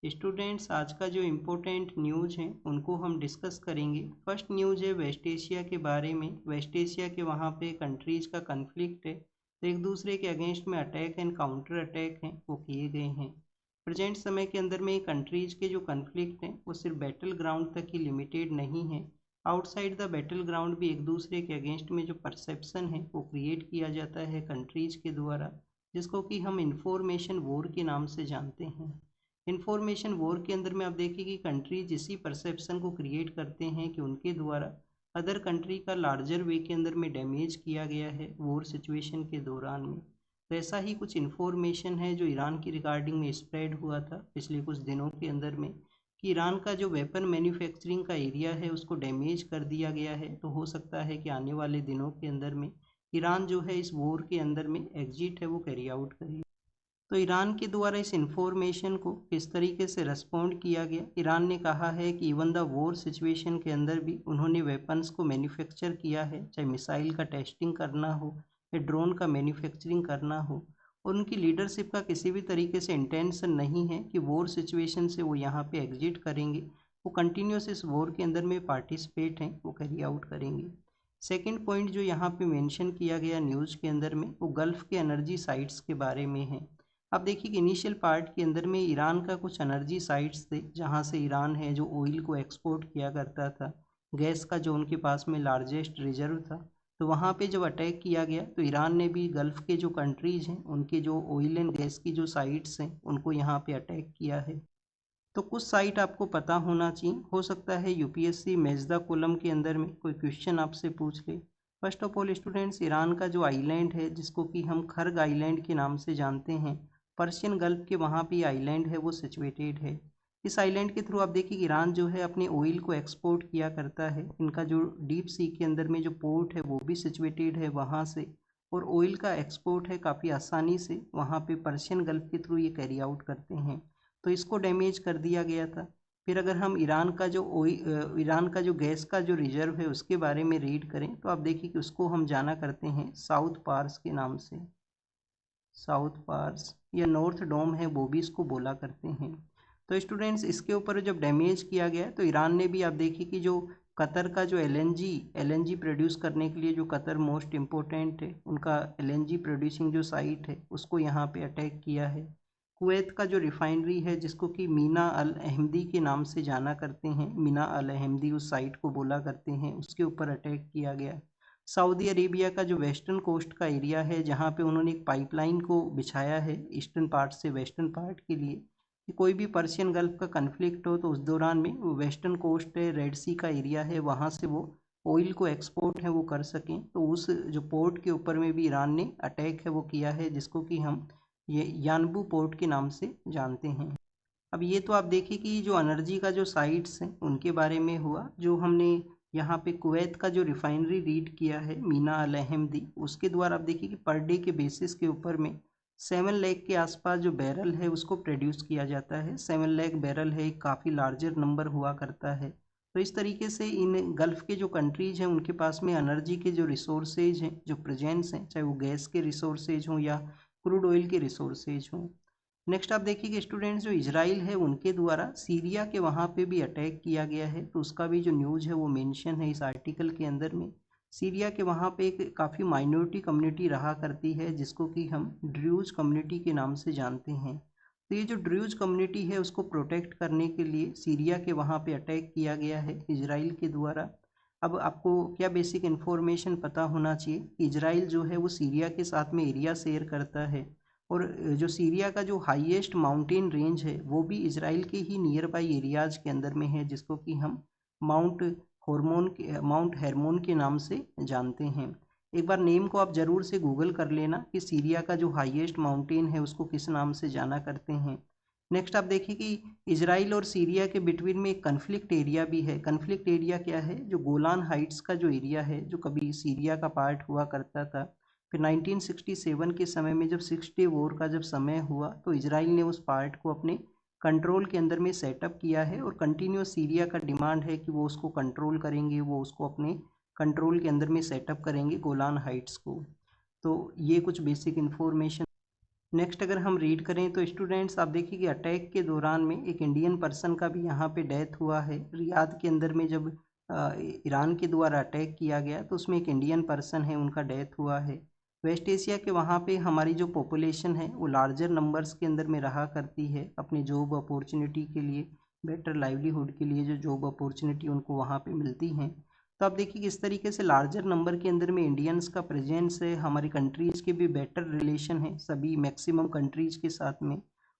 Students, आज का जो इम्पोर्टेंट न्यूज़ है उनको हम डिस्कस करेंगे। फर्स्ट न्यूज़ है वेस्ट एशिया के बारे में। वेस्ट एशिया के वहाँ पे कंट्रीज़ का कन्फ्लिक्ट है, तो एक दूसरे के अगेंस्ट में अटैक एंड काउंटर अटैक हैं वो किए गए हैं। प्रेजेंट समय के अंदर में कंट्रीज़ के जो कन्फ्लिक्ट हैं वो सिर्फ बैटल ग्राउंड तक ही लिमिटेड नहीं है। आउटसाइड द बैटल ग्राउंड भी एक दूसरे के अगेंस्ट में जो परसेप्शन है वो क्रिएट किया जाता है कंट्रीज़ के द्वारा, जिसको कि हम इंफॉर्मेशन वॉर के नाम से जानते हैं। इंफॉर्मेशन वॉर के अंदर में आप देखिए कि कंट्रीज इसी परसेप्शन को क्रिएट करते हैं कि उनके द्वारा अदर कंट्री का लार्जर वे के अंदर में डैमेज किया गया है वॉर सिचुएशन के दौरान में। तो ऐसा ही कुछ इन्फॉर्मेशन है जो ईरान की रिगार्डिंग में स्प्रेड हुआ था पिछले कुछ दिनों के अंदर में, कि ईरान का जो वेपन मैन्युफैक्चरिंग का एरिया है उसको डैमेज कर दिया गया है। तो हो सकता है कि आने वाले दिनों के अंदर में ईरान जो है इस वॉर के अंदर में एग्जिट है वो कैरी आउट करे। तो ईरान के द्वारा इस इंफॉर्मेशन को किस तरीके से रिस्पॉन्ड किया गया। ईरान ने कहा है कि इवन द वॉर सिचुएशन के अंदर भी उन्होंने वेपन्स को मैन्युफैक्चर किया है, चाहे मिसाइल का टेस्टिंग करना हो या ड्रोन का मैन्युफैक्चरिंग करना हो। और उनकी लीडरशिप का किसी भी तरीके से इंटेंशन नहीं है कि वॉर सिचुएशन से वो यहाँ पे एग्जिट करेंगे। वो कंटिन्यूस इस वॉर के अंदर में पार्टिसिपेट हैं, वो कैरी आउट करेंगे। सेकेंड पॉइंट जो यहाँ पे मेंशन किया गया न्यूज़ के अंदर में वो गल्फ़ के एनर्जी साइट्स के बारे में है। आप देखिए कि इनिशियल पार्ट के अंदर में ईरान का कुछ एनर्जी साइट्स थे जहाँ से ईरान है जो ऑयल को एक्सपोर्ट किया करता था, गैस का जो उनके पास में लार्जेस्ट रिजर्व था। तो वहाँ पे जब अटैक किया गया तो ईरान ने भी गल्फ़ के जो कंट्रीज़ हैं उनके जो ऑयल एंड गैस की जो साइट्स हैं उनको यहाँ पे अटैक किया है। तो कुछ साइट आपको पता होना चाहिए, हो सकता है यूपीएससी मैच द कॉलम के अंदर में कोई क्वेश्चन आपसे पूछ ले। First of all students, Iran का जो आइलैंड है जिसको कि हम खर्ग आइलैंड के नाम से जानते हैं, पर्शियन गल्फ के वहाँ पे आइलैंड है वो सिचुएटेड है। इस आइलैंड के थ्रू आप देखिए ईरान जो है अपने ऑयल को एक्सपोर्ट किया करता है। इनका जो डीप सी के अंदर में जो पोर्ट है वो भी सिचुएटेड है वहाँ से, और ऑयल का एक्सपोर्ट है काफ़ी आसानी से वहाँ पे पर्शियन गल्फ के थ्रू ये कैरी आउट करते हैं। तो इसको डैमेज कर दिया गया था। फिर अगर हम ईरान का जो गैस का जो रिजर्व है उसके बारे में रीड करें तो आप देखिए कि उसको हम जाना करते हैं साउथ पार्स के नाम से। साउथ पार्स या नॉर्थ डोम है वो भी इसको बोला करते हैं। तो स्टूडेंट्स, इसके ऊपर जब डैमेज किया गया तो ईरान ने भी आप देखिए कि जो कतर का जो एलएनजी प्रोड्यूस करने के लिए जो कतर मोस्ट इम्पोर्टेंट है, उनका एलएनजी प्रोड्यूसिंग जो साइट है उसको यहाँ पे अटैक किया है। कुवैत का जो रिफाइनरी है जिसको कि मीना अल अहमदी के नाम से जाना करते हैं, मीना अल अहमदी उस साइट को बोला करते हैं, उसके ऊपर अटैक किया गया। सऊदी अरेबिया का जो वेस्टर्न कोस्ट का एरिया है जहाँ पे उन्होंने एक पाइपलाइन को बिछाया है ईस्टर्न पार्ट से वेस्टर्न पार्ट के लिए, कि कोई भी पर्शियन गल्फ का कन्फ्लिक्ट हो तो उस दौरान में वो वेस्टर्न कोस्ट है, रेड सी का एरिया है, वहाँ से वो ऑयल को एक्सपोर्ट है वो कर सकें। तो उस जो पोर्ट के ऊपर में भी ईरान ने अटैक है वो किया है, जिसको कि हम ये यानबू पोर्ट के नाम से जानते हैं। अब ये तो आप देखिए कि जो एनर्जी का जो साइट्स हैं उनके बारे में हुआ। जो हमने यहाँ पे कुवैत का जो रिफाइनरी रीड किया है मीना अल अहमदी, उसके द्वारा आप देखिए कि पर डे के बेसिस के ऊपर में 7 लाख के आसपास जो बैरल है उसको प्रोड्यूस किया जाता है। 7 लाख बैरल है, काफ़ी लार्जर नंबर हुआ करता है। तो इस तरीके से इन गल्फ़ के जो कंट्रीज हैं उनके पास में एनर्जी के जो रिसोर्सेज हैं, जो प्रेजेंस हैं, चाहे वो गैस के रिसोर्सेज हों या क्रूड ऑयल के रिसोर्सेज हों। नेक्स्ट आप देखिए कि स्टूडेंट्स, जो इजराइल है उनके द्वारा सीरिया के वहाँ पे भी अटैक किया गया है, तो उसका भी जो न्यूज़ है वो मेंशन है इस आर्टिकल के अंदर में। सीरिया के वहाँ पे एक काफ़ी माइनॉरिटी कम्युनिटी रहा करती है जिसको कि हम ड्रूज कम्युनिटी के नाम से जानते हैं। तो ये जो ड्रूज कम्युनिटी है उसको प्रोटेक्ट करने के लिए सीरिया के वहाँ पे अटैक किया गया है इजराइल के द्वारा। अब आपको क्या बेसिक इन्फॉर्मेशन पता होना चाहिए कि इजराइल जो है वो सीरिया के साथ में एरिया शेयर करता है, और जो सीरिया का जो हाईएस्ट माउंटेन रेंज है वो भी इजराइल के ही नियर बाई एरियाज के अंदर में है, जिसको कि हम माउंट माउंट हेरमोन के नाम से जानते हैं। एक बार नेम को आप ज़रूर से गूगल कर लेना कि सीरिया का जो हाईएस्ट माउंटेन है उसको किस नाम से जाना करते हैं। नेक्स्ट आप देखिए कि इजराइल और सीरिया के बिटवीन में एक कन्फ्लिक्ट एरिया भी है। कन्फ्लिक्ट एरिया क्या है? जो गोलान हाइट्स का जो एरिया है जो कभी सीरिया का पार्ट हुआ करता था। फिर 1967 के समय में जब 6 डे वॉर का जब समय हुआ तो इजराइल ने उस पार्ट को अपने कंट्रोल के अंदर में सेटअप किया है, और कंटिन्यूस सीरिया का डिमांड है कि वो उसको कंट्रोल करेंगे, वो उसको अपने कंट्रोल के अंदर में सेटअप करेंगे गोलान हाइट्स को। तो ये कुछ बेसिक इन्फॉर्मेशन। नेक्स्ट अगर हम रीड करें तो स्टूडेंट्स आप देखिए कि अटैक के दौरान में एक इंडियन पर्सन का भी यहाँ पे डेथ हुआ है। रियाद के अंदर में जब ईरान के द्वारा अटैक किया गया तो उसमें एक इंडियन पर्सन है, उनका डेथ हुआ है। वेस्ट एशिया के वहाँ पे हमारी जो पॉपुलेशन है वो लार्जर नंबर्स के अंदर में रहा करती है अपनी जॉब अपॉर्चुनिटी के लिए, बेटर लाइवलीहुड के लिए जो जॉब अपॉर्चुनिटी उनको वहाँ पे मिलती हैं। तो आप देखिए किस तरीके से लार्जर नंबर के अंदर में इंडियंस का प्रेजेंस है, हमारी कंट्रीज़ के भी बेटर रिलेशन है सभी मैक्सिमम कंट्रीज़ के साथ में।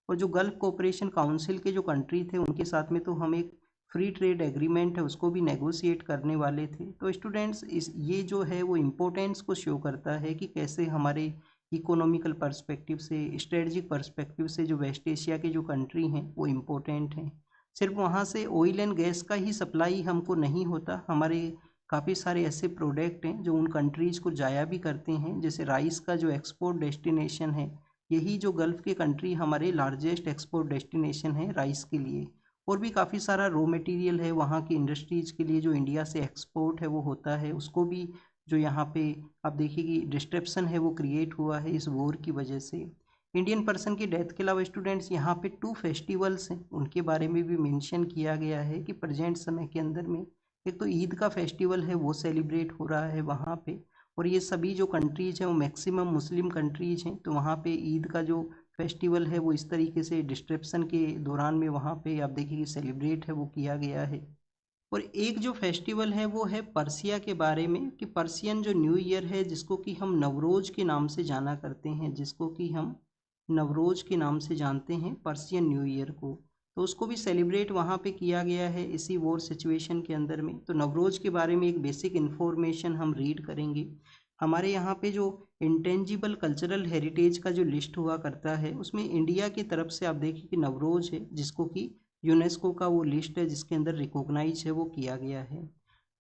और जो गल्फ कोऑपरेशन काउंसिल के जो कंट्री थे उनके साथ में तो हम एक फ्री ट्रेड एग्रीमेंट है उसको भी नेगोशिएट करने वाले थे। तो स्टूडेंट्स इस ये जो है वो इम्पोर्टेंस को शो करता है कि कैसे हमारे इकोनॉमिकल पर्सपेक्टिव से, स्ट्रेटजिक पर्सपेक्टिव से जो वेस्ट एशिया के जो कंट्री हैं वो इम्पोर्टेंट हैं। सिर्फ वहाँ से ऑयल एंड गैस का ही सप्लाई हमको नहीं होता, हमारे काफ़ी सारे ऐसे प्रोडक्ट हैं जो उन कंट्रीज़ को जाया भी करते हैं। जैसे राइस का जो एक्सपोर्ट डेस्टिनेशन है, यही जो गल्फ़ के कंट्री हमारे लार्जेस्ट एक्सपोर्ट डेस्टिनेशन है राइस के लिए। और भी काफ़ी सारा रॉ मटेरियल है वहाँ की इंडस्ट्रीज़ के लिए जो इंडिया से एक्सपोर्ट है वो होता है, उसको भी जो यहाँ पे आप देखिए कि डिस्ट्रप्शन है वो क्रिएट हुआ है इस वॉर की वजह से। इंडियन पर्सन की डेथ के अलावा स्टूडेंट्स यहाँ पे 2 फेस्टिवल्स हैं उनके बारे में भी मेंशन किया गया है कि प्रेजेंट समय के अंदर में एक तो ईद का फेस्टिवल है वो सेलिब्रेट हो रहा है वहाँ पे। और ये सभी जो कंट्रीज़ हैं वो मैक्सिमम मुस्लिम कंट्रीज़ हैं, तो वहाँ पे ईद का जो फेस्टिवल है वो इस तरीके से डिस्ट्रप्शन के दौरान में वहाँ पे आप देखिए कि सेलिब्रेट है वो किया गया है। और एक जो फेस्टिवल है वो है पर्सिया के बारे में कि पर्सियन जो न्यू ईयर है जिसको कि हम नवरोज़ के नाम से जाना करते हैं, जिसको कि हम नवरोज़ के नाम से जानते हैं पर्सियन न्यू ईयर को। तो उसको भी सेलिब्रेट वहाँ पे किया गया है इसी वॉर सिचुएशन के अंदर में। तो नवरोज़ के बारे में एक बेसिक इन्फॉर्मेशन हम रीड करेंगे। हमारे यहाँ पे जो इंटेंजिबल कल्चरल हेरिटेज का जो लिस्ट हुआ करता है उसमें इंडिया की तरफ से आप देखिए कि नवरोज़ है जिसको कि यूनेस्को का वो लिस्ट है जिसके अंदर रिकॉग्नाइज है वो किया गया है।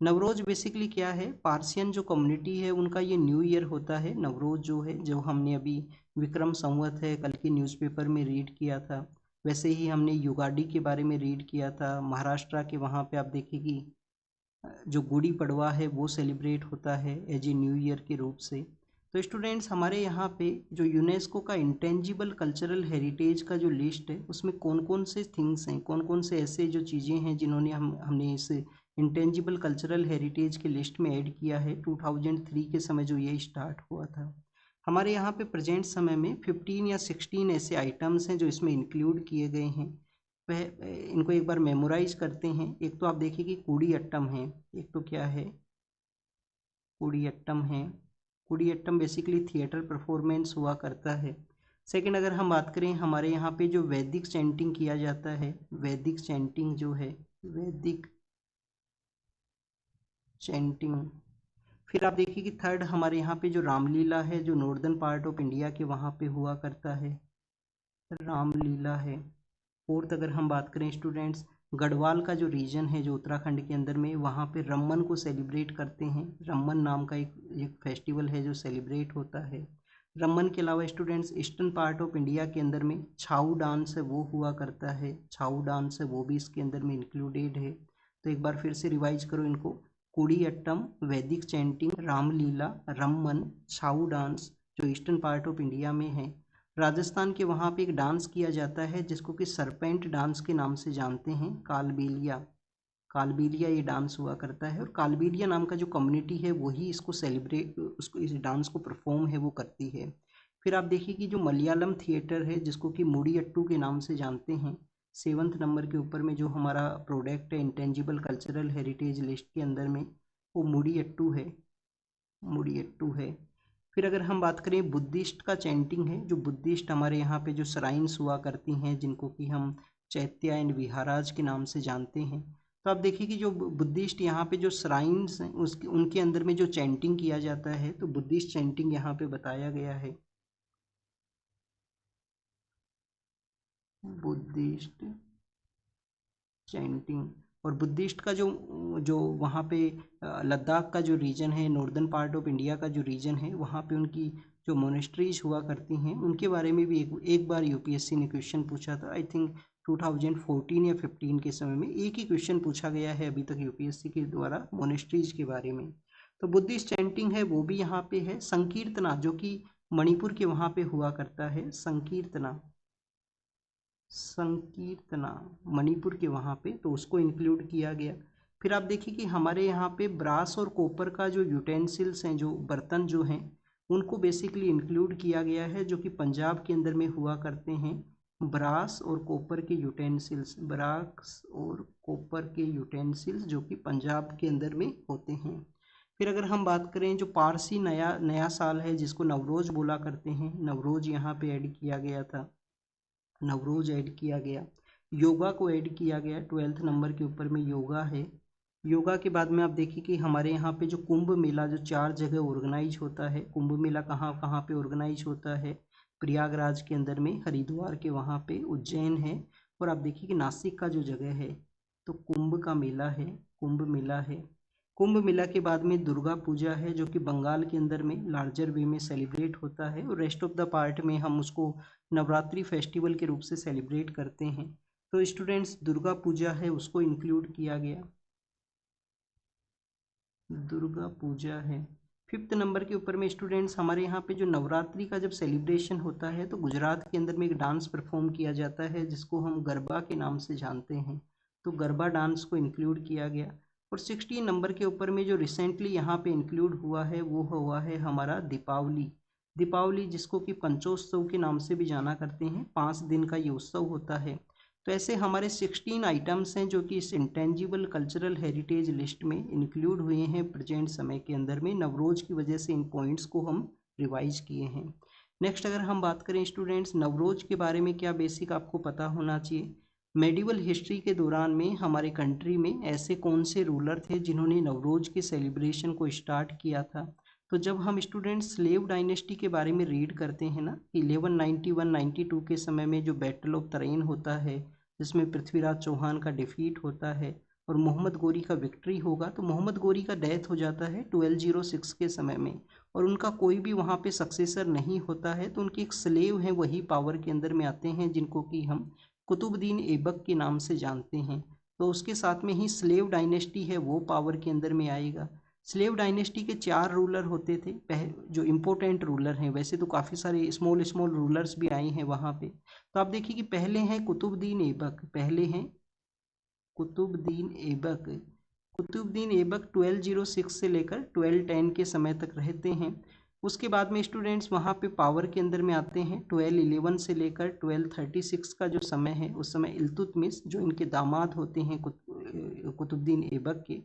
नवरोज़ बेसिकली क्या है, पार्सियन जो कम्युनिटी है उनका ये न्यू ईयर होता है नवरोज़ जो है, जो हमने अभी विक्रम संवत है कल के न्यूज़पेपर में रीड किया था। वैसे ही हमने युगाडी के बारे में रीड किया था। महाराष्ट्र के वहाँ पे आप देखिए कि जो गुड़ी पड़वा है वो सेलिब्रेट होता है एज ए न्यू ईयर के रूप से। तो स्टूडेंट्स हमारे यहाँ पे जो यूनेस्को का इंटेंजिबल कल्चरल हेरिटेज का जो लिस्ट है उसमें कौन कौन से थिंग्स हैं, कौन कौन से ऐसे जो चीज़ें हैं जिन्होंने हमने इस इंटेंजिबल कल्चरल हेरिटेज के लिस्ट में ऐड किया है 2003 के समय जो ये स्टार्ट हुआ था। हमारे यहाँ पे प्रेजेंट समय में 15 या 16 ऐसे आइटम्स हैं जो इसमें इंक्लूड किए गए हैं। वह इनको एक बार मेमोराइज करते हैं। एक तो आप देखिए कि कूड़ीअट्टम है, एक तो क्या है कूड़ीअट्टम है। कूड़ीअट्टम बेसिकली थिएटर परफॉर्मेंस हुआ करता है। सेकंड अगर हम बात करें हमारे यहाँ पे जो वैदिक चैंटिंग किया जाता है, वैदिक चैंटिंग जो है, वैदिक चैंटिंग। फिर आप देखिए कि थर्ड हमारे यहाँ पे जो रामलीला है जो नॉर्दर्न पार्ट ऑफ इंडिया के वहाँ पे हुआ करता है, रामलीला है। फोर्थ अगर हम बात करें स्टूडेंट्स, गढ़वाल का जो रीजन है जो उत्तराखंड के अंदर में वहाँ पे रमन को सेलिब्रेट करते हैं। रमन नाम का एक फेस्टिवल है जो सेलिब्रेट होता है। रमन के अलावा students eastern part of India के अंदर में छाऊ डांस है वो हुआ करता है, छाऊ डांस है वो भी इसके अंदर में इंक्लूडेड है। तो एक बार फिर से रिवाइज करो इनको, कुड़ीअट्टम, वैदिक चैंटिंग, रामलीला, रमन, छाऊ डांस जो ईस्टर्न पार्ट ऑफ इंडिया में है। राजस्थान के वहाँ पे एक डांस किया जाता है जिसको कि सरपेंट डांस के नाम से जानते हैं, कालबेलिया। कालबेलिया ये डांस हुआ करता है और कालबेलिया नाम का जो कम्युनिटी है वही इसको सेलिब्रेट, उसको इस डांस को परफॉर्म है वो करती है। फिर आप देखिए कि जो मलयालम थिएटर है जिसको कि मुड़ियट्टू के नाम से जानते हैं, 7th नंबर के ऊपर में जो हमारा प्रोडक्ट है इंटेंजिबल कल्चरल हेरिटेज लिस्ट के अंदर में वो मुड़ियट्टू है, मुड़ियट्टू है। फिर अगर हम बात करें बुद्धिस्ट का चैंटिंग है, जो बुद्धिस्ट हमारे यहाँ पे जो श्राइन्स हुआ करती हैं जिनको कि हम चैत्या एंड विहाराज के नाम से जानते हैं। तो आप देखिए कि जो बुद्धिस्ट यहाँ पे जो श्राइन्स हैं उसके उनके अंदर में जो चैंटिंग किया जाता है तो बुद्धिस्ट चैंटिंग यहाँ पे बताया गया है, बुद्धिस्ट चैंटिंग। और बुद्धिस्ट का जो जो वहाँ पे लद्दाख का जो रीजन है, नॉर्दर्न पार्ट ऑफ इंडिया का जो रीजन है वहाँ पे उनकी जो मोनेस्ट्रीज हुआ करती हैं उनके बारे में भी एक बार यूपीएससी ने क्वेश्चन पूछा था। आई थिंक 2014 या 15 के समय में एक ही क्वेश्चन पूछा गया है अभी तक यूपीएससी के द्वारा मोनेस्ट्रीज के बारे में। तो बुद्धिस्ट चैंटिंग है वो भी यहाँ पे है। संकीर्तना जो कि मणिपुर के वहाँ पे हुआ करता है संकीर्तना, मणिपुर के वहाँ पे, तो उसको इंक्लूड किया गया। फिर आप देखिए कि हमारे यहाँ पे ब्रास और कॉपर का जो यूटेंसिल्स हैं, जो बर्तन जो हैं, उनको बेसिकली इंक्लूड किया गया है, जो कि पंजाब के अंदर में हुआ करते हैं। ब्रास और कॉपर के यूटेंसिल्स, ब्रास और कॉपर के यूटेंसिल्स जो कि पंजाब के अंदर में होते हैं। फिर अगर हम बात करें जो पारसी नया साल है, जिसको नवरोज बोला करते हैं, नवरोज यहाँ पे ऐड किया गया था, नवरोज ऐड किया गया। योगा को ऐड किया गया, 12th नंबर के ऊपर में योगा है। योगा के बाद में आप देखिए कि हमारे यहाँ पे जो कुंभ मेला जो 4 जगह ऑर्गेनाइज होता है, कुंभ मेला कहाँ कहाँ पे ऑर्गेनाइज होता है, प्रयागराज के अंदर में, हरिद्वार के वहाँ पे, उज्जैन है, और आप देखिए कि नासिक का जो जगह है, तो कुंभ का मेला है, कुंभ मेला है। कुंभ मेला के बाद में दुर्गा पूजा है, जो कि बंगाल के अंदर में लार्जर वे में सेलिब्रेट होता है, और रेस्ट ऑफ द पार्ट में हम उसको नवरात्रि फेस्टिवल के रूप से सेलिब्रेट करते हैं। तो स्टूडेंट्स, दुर्गा पूजा है उसको इंक्लूड किया गया, दुर्गा पूजा है। 5th नंबर के ऊपर में स्टूडेंट्स, हमारे यहाँ पे जो नवरात्रि का जब सेलिब्रेशन होता है, तो गुजरात के अंदर में एक डांस परफॉर्म किया जाता है, जिसको हम गरबा के नाम से जानते हैं, तो गरबा डांस को इंक्लूड किया गया। और 16 नंबर के ऊपर में जो रिसेंटली यहाँ पे इंक्लूड हुआ है, वो हुआ है हमारा दीपावली। दीपावली जिसको कि पंचोत्सव के नाम से भी जाना करते हैं, 5 दिन का ये उत्सव होता है। तो ऐसे हमारे 16 आइटम्स हैं जो कि इस इंटेंजिबल कल्चरल हेरिटेज लिस्ट में इंक्लूड हुए हैं प्रेजेंट समय के अंदर में। नवरोज की वजह से इन पॉइंट्स को हम रिवाइज किए हैं। नेक्स्ट अगर हम बात करें स्टूडेंट्स, नवरोज के बारे में क्या बेसिक आपको पता होना चाहिए। मेडिवल हिस्ट्री के दौरान में हमारे कंट्री में ऐसे कौन से रूलर थे जिन्होंने नवरोज के सेलिब्रेशन को स्टार्ट किया था। तो जब हम स्टूडेंट स्लेव डायनेस्टी के बारे में रीड करते हैं ना, 1191-92 के समय में जो बैटल ऑफ तराइन होता है, जिसमें पृथ्वीराज चौहान का डिफीट होता है और मोहम्मद गोरी का विक्ट्री होगा, तो मोहम्मद गोरी का डेथ हो जाता है 1206 के समय में, और उनका कोई भी वहाँ पे सक्सेसर नहीं होता है। तो उनके एक स्लेव हैं, वही पावर के अंदर में आते हैं, जिनको कि हम कुतुबुद्दीन ऐबक के नाम से जानते हैं। तो उसके साथ में ही स्लेव डायनेस्टी है वो पावर के अंदर में आएगा। स्लेव डायनेस्टी के 4 रूलर होते थे, जो इम्पोर्टेंट रूलर हैं, वैसे तो काफ़ी सारे स्मॉल स्मॉल रूलर्स भी आए हैं वहाँ पे। तो आप देखिए कि पहले हैं कुतुबुद्दीन ऐबक, पहले हैं कुतुबुद्दीन ऐबक। कुतुबुद्दीन ऐबक 1206 से लेकर 1210 के समय तक रहते हैं। उसके बाद में स्टूडेंट्स वहाँ पे पावर के अंदर में आते हैं 1211 से लेकर 1236 का जो समय है, उस समय इल्तुतमिश जो इनके दामाद होते हैं कुतुबुद्दीन ऐबक के,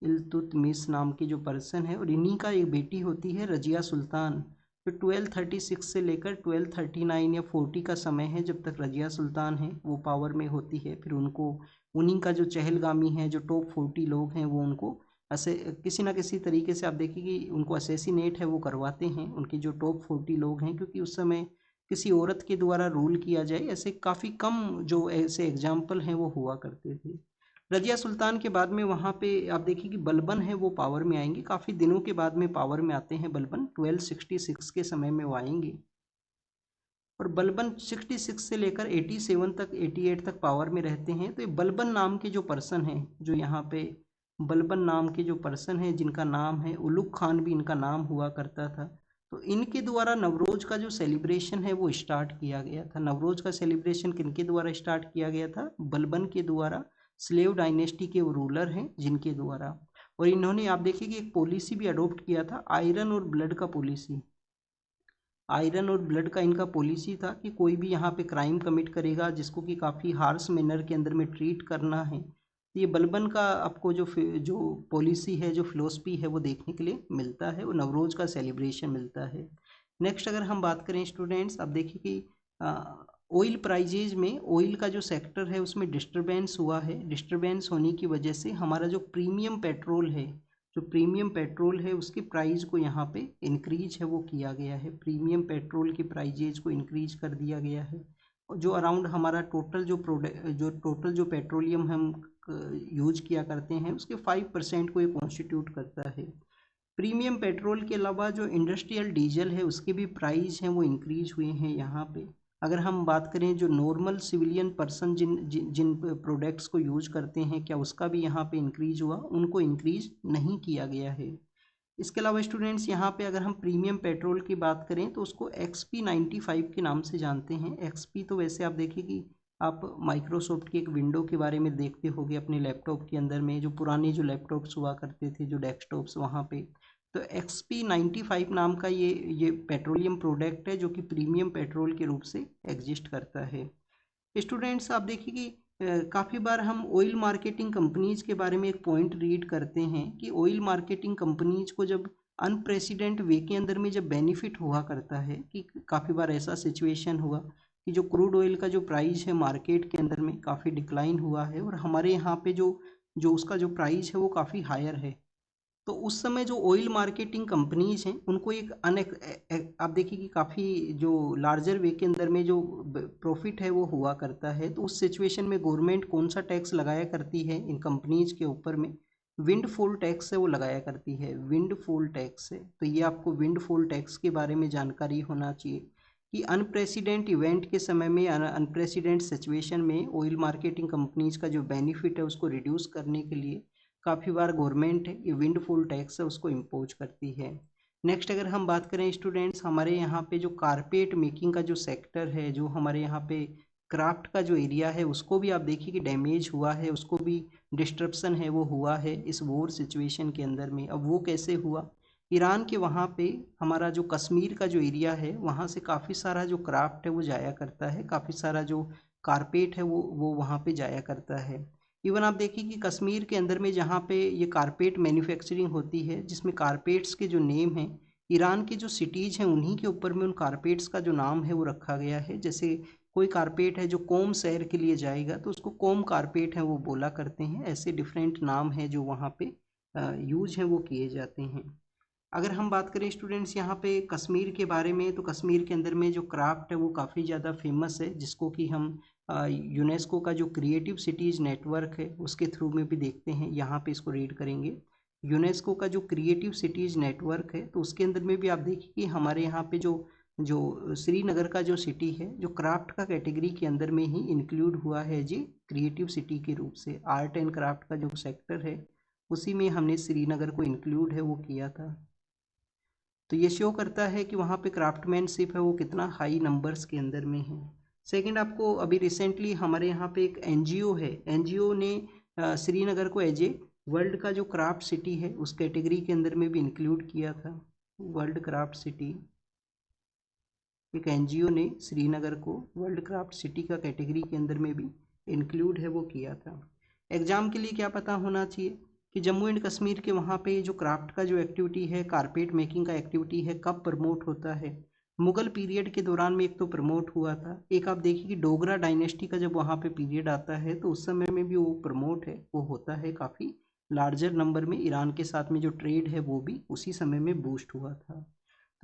इल्तुतमिश नाम की जो पर्सन है, और इन्हीं का एक बेटी होती है रजिया सुल्तान। तो 1236 से लेकर 1239 या 40 का समय है, जब तक रजिया सुल्तान है वो पावर में होती है। फिर उनको उन्हीं का जो चहलगामी है, जो टॉप 40 लोग हैं, वो उनको किसी ना किसी तरीके से आप देखिए कि उनको असेसिनेट है वो करवाते हैं, उनके जो टॉप 40 लोग हैं, क्योंकि उस समय किसी औरत के द्वारा रूल किया जाए ऐसे काफ़ी कम जो ऐसे एग्जाम्पल हैं वो हुआ करते थे। रजिया सुल्तान के बाद में वहाँ पे आप देखिए कि बलबन है वो पावर में आएंगे, काफ़ी दिनों के बाद में पावर में आते हैं बलबन, 1266 के समय में वो आएंगे। और बलबन 66 से लेकर 87 तक 88 तक पावर में रहते हैं। तो ये बलबन नाम के जो पर्सन हैं, जो यहाँ पे बलबन नाम के जो पर्सन हैं, जिनका नाम है उलुग खान भी इनका नाम हुआ करता था, तो इनके द्वारा नवरोज का जो सेलिब्रेशन है वो स्टार्ट किया गया था। नवरोज का सेलिब्रेशन किनके द्वारा स्टार्ट किया गया था, बलबन के द्वारा, स्लेव डायनेस्टी के वो रूलर हैं जिनके द्वारा। और इन्होंने आप देखिए कि एक पॉलिसी भी अडोप्ट किया था, आयरन और ब्लड का पॉलिसी। आयरन और ब्लड का इनका पॉलिसी था कि कोई भी यहाँ पे क्राइम कमिट करेगा जिसको कि काफ़ी हार्श मैनर के अंदर में ट्रीट करना है। तो ये बलबन का आपको जो पॉलिसी है, जो फिलोसफी है, वो देखने के लिए मिलता है, वो नवरोज का सेलिब्रेशन मिलता है। नेक्स्ट अगर हम बात करें स्टूडेंट्स, अब देखिए कि ऑयल प्राइजेज में ऑयल का जो सेक्टर है उसमें डिस्टरबेंस हुआ है। डिस्टरबेंस होने की वजह से हमारा जो प्रीमियम पेट्रोल है, जो प्रीमियम पेट्रोल है उसकी प्राइस को यहाँ पे इंक्रीज है वो किया गया है, प्रीमियम पेट्रोल की प्राइजेज को इंक्रीज कर दिया गया है। जो अराउंड हमारा टोटल जो पेट्रोलियम हम यूज किया करते हैं उसके 5% को ये कॉन्स्टिट्यूट करता है। प्रीमियम पेट्रोल के अलावा जो इंडस्ट्रियल डीजल है उसके भी प्राइस हैं वो इंक्रीज हुए हैं यहाँ पे। अगर हम बात करें जो नॉर्मल सिविलियन पर्सन जिन प्रोडक्ट्स को यूज करते हैं, क्या उसका भी यहाँ पे इंक्रीज हुआ, उनको इंक्रीज नहीं किया गया है। इसके अलावा स्टूडेंट्स यहाँ पे अगर हम प्रीमियम पेट्रोल की बात करें तो उसको XP95 के नाम से जानते हैं। XP तो वैसे आप देखिए कि आप माइक्रोसॉफ्ट की एक विंडो के बारे में देखते होंगे अपने लैपटॉप के अंदर में, जो पुराने जो लैपटॉप्स हुआ करते थे, जो डेस्कटॉप्स वहाँ पे, तो XP95 नाम का ये पेट्रोलियम प्रोडक्ट है जो कि प्रीमियम पेट्रोल के रूप से एग्जिस्ट करता है। स्टूडेंट्स आप देखिए कि काफ़ी बार हम ऑयल मार्केटिंग कंपनीज के बारे में एक पॉइंट रीड करते हैं कि ऑयल मार्केटिंग कंपनीज को जब अनप्रेसिडेंट वे के अंदर में जब बेनिफिट हुआ करता है, कि काफ़ी बार ऐसा सिचुएशन हुआ कि जो क्रूड ऑयल का जो प्राइस है मार्केट के अंदर में काफ़ी डिक्लाइन हुआ है और हमारे यहाँ पे जो जो उसका जो प्राइस है वो काफ़ी हायर है। तो उस समय जो ऑयल मार्केटिंग कंपनीज हैं उनको एक आप देखिए कि काफ़ी जो लार्जर वे के अंदर में जो प्रॉफिट है वो हुआ करता है। तो उस सिचुएशन में गवर्नमेंट कौन सा टैक्स लगाया करती है इन कंपनीज के ऊपर में? विंडफॉल टैक्स है वो लगाया करती है, विंडफॉल टैक्स है। तो ये आपको विंडफॉल टैक्स के बारे में जानकारी होना चाहिए कि अनप्रेसिडेंट इवेंट के समय में, अनप्रेसिडेंट सिचुएशन में ऑयल मार्केटिंग कंपनीज का जो बेनिफिट है उसको रिड्यूस करने के लिए काफ़ी बार गवर्नमेंट ये विंडफॉल टैक्स है उसको इम्पोज करती है। नेक्स्ट अगर हम बात करें स्टूडेंट्स, हमारे यहाँ पे जो कारपेट मेकिंग का जो सेक्टर है, जो हमारे यहाँ पे क्राफ्ट का जो एरिया है, उसको भी आप देखिए कि डैमेज हुआ है, उसको भी डिस्ट्रप्शन है वो हुआ है इस वॉर सिचुएशन के अंदर में। अब वो कैसे हुआ? ईरान के वहाँ पे हमारा जो कश्मीर का जो एरिया है वहाँ से काफ़ी सारा जो क्राफ्ट है वो जाया करता है, काफ़ी सारा जो कारपेट है वो वहाँ पे जाया करता है। इवन आप देखिए कि कश्मीर के अंदर में जहाँ पे ये कारपेट मैन्युफैक्चरिंग होती है, जिसमें कारपेट्स के जो नेम हैं, ईरान की जो सिटीज़ हैं उन्हीं के ऊपर में उन कारपेट्स का जो नाम है वो रखा गया है। जैसे कोई कारपेट है जो कोम शहर के लिए जाएगा तो उसको कोम कारपेट है वो बोला करते हैं। ऐसे डिफरेंट नाम है जो वहाँ पे यूज है वो किए जाते हैं। अगर हम बात करें स्टूडेंट्स यहाँ पे कश्मीर के बारे में, तो कश्मीर के अंदर में जो क्राफ्ट है वो काफ़ी ज़्यादा फेमस है, जिसको कि हम यूनेस्को का जो क्रिएटिव सिटीज़ नेटवर्क है उसके थ्रू में भी देखते हैं। यहाँ पे इसको रीड करेंगे, यूनेस्को का जो क्रिएटिव सिटीज़ नेटवर्क है, तो उसके अंदर में भी आप देखिए कि हमारे यहाँ पे जो जो श्रीनगर का जो सिटी है जो क्राफ्ट का कैटेगरी के अंदर में ही इंक्लूड हुआ है जी, क्रिएटिव सिटी के रूप से। आर्ट एंड क्राफ्ट का जो सेक्टर है उसी में हमने श्रीनगर को इंक्लूड है वो किया था। तो ये शो करता है कि वहाँ पे क्राफ्टमैनशिप है वो कितना हाई नंबर्स के अंदर में है। सेकंड, आपको अभी रिसेंटली हमारे यहाँ पे एक एनजीओ है, एनजीओ ने श्रीनगर को एज ए वर्ल्ड का जो क्राफ्ट सिटी है उस कैटेगरी के अंदर में भी इंक्लूड किया था। वर्ल्ड क्राफ्ट सिटी, एक एनजीओ ने श्रीनगर को वर्ल्ड क्राफ्ट सिटी का कैटेगरी के अंदर में भी इंक्लूड है वो किया था। एग्जाम के लिए क्या पता होना चाहिए कि जम्मू एंड कश्मीर के वहाँ पे जो क्राफ्ट का जो एक्टिविटी है, कारपेट मेकिंग का एक्टिविटी है, कब प्रमोट होता है? मुगल पीरियड के दौरान में एक तो प्रमोट हुआ था, एक आप देखिए कि डोगरा डायनेस्टी का जब वहाँ पे पीरियड आता है तो उस समय में भी वो प्रमोट है वो होता है काफ़ी लार्जर नंबर में। ईरान के साथ में जो ट्रेड है वो भी उसी समय में बूस्ट हुआ था।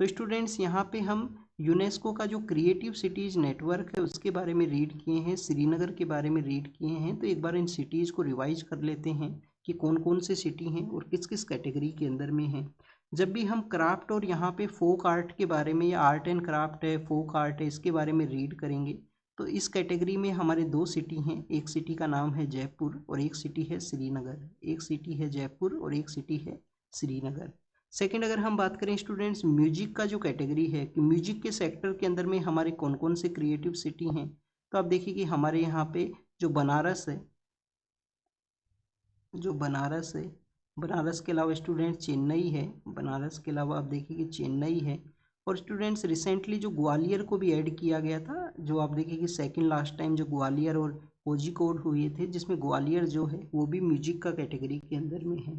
तो स्टूडेंट्स यहाँ पे हम यूनेस्को का जो क्रिएटिव सिटीज़ नेटवर्क है उसके बारे में रीड किए हैं, श्रीनगर के बारे में रीड किए हैं। तो एक बार इन सिटीज़ को रिवाइज कर लेते हैं कि कौन कौन से सिटी हैं और किस किस कैटेगरी के अंदर में हैं। जब भी हम क्राफ्ट और यहाँ पे फोक आर्ट के बारे में, या आर्ट एंड क्राफ्ट है, फोक आर्ट है, इसके बारे में रीड करेंगे तो इस कैटेगरी में हमारे दो सिटी हैं। एक सिटी का नाम है जयपुर और एक सिटी है श्रीनगर। एक सिटी है जयपुर और एक सिटी है श्रीनगर। सेकंड, अगर हम बात करें स्टूडेंट्स म्यूजिक का जो कैटेगरी है कि म्यूजिक के सेक्टर के अंदर में हमारे कौन कौन से क्रिएटिव सिटी हैं, तो आप देखिए कि हमारे यहाँ पे जो बनारस है, जो बनारस है, बनारस के अलावा स्टूडेंट्स चेन्नई है, बनारस के अलावा आप देखिए कि चेन्नई है। और स्टूडेंट्स रिसेंटली जो ग्वालियर को भी ऐड किया गया था, जो आप देखिए कि सेकंड लास्ट टाइम जो ग्वालियर और कोझिकोड हुए थे, जिसमें ग्वालियर जो है वो भी म्यूजिक का कैटेगरी के अंदर में है।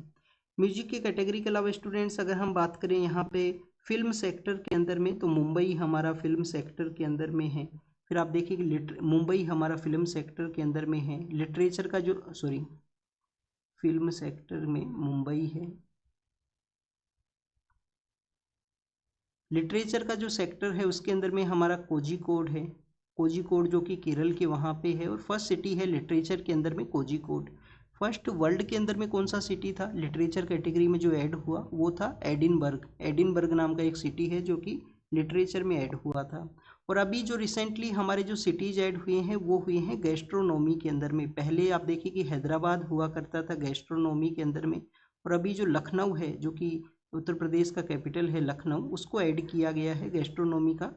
म्यूजिक के कैटेगरी के अलावा स्टूडेंट्स अगर हम बात करें यहाँ पे फिल्म सेक्टर के अंदर में, तो मुंबई हमारा फिल्म सेक्टर के अंदर में है। फिर आप देखिए कि मुंबई हमारा फिल्म सेक्टर के अंदर में है। लिटरेचर का जो फिल्म सेक्टर में मुंबई है। लिटरेचर का जो सेक्टर है उसके अंदर में हमारा कोझिकोड है, कोझिकोड जो कि केरल के वहाँ पे है। और फर्स्ट सिटी है लिटरेचर के अंदर में कोझिकोड। फर्स्ट वर्ल्ड के अंदर में कौन सा सिटी था लिटरेचर कैटेगरी में जो ऐड हुआ, वो था एडिनबर्ग। एडिनबर्ग नाम का एक सिटी है जो कि लिटरेचर में ऐड हुआ था। और अभी जो रिसेंटली हमारे जो सिटीज़ ऐड हुए हैं वो हुए हैं गैस्ट्रोनॉमी के अंदर में। पहले आप देखिए कि हैदराबाद हुआ करता था गैस्ट्रोनॉमी के अंदर में, और अभी जो लखनऊ है जो कि उत्तर प्रदेश का कैपिटल है लखनऊ, उसको ऐड किया गया है गैस्ट्रोनॉमी का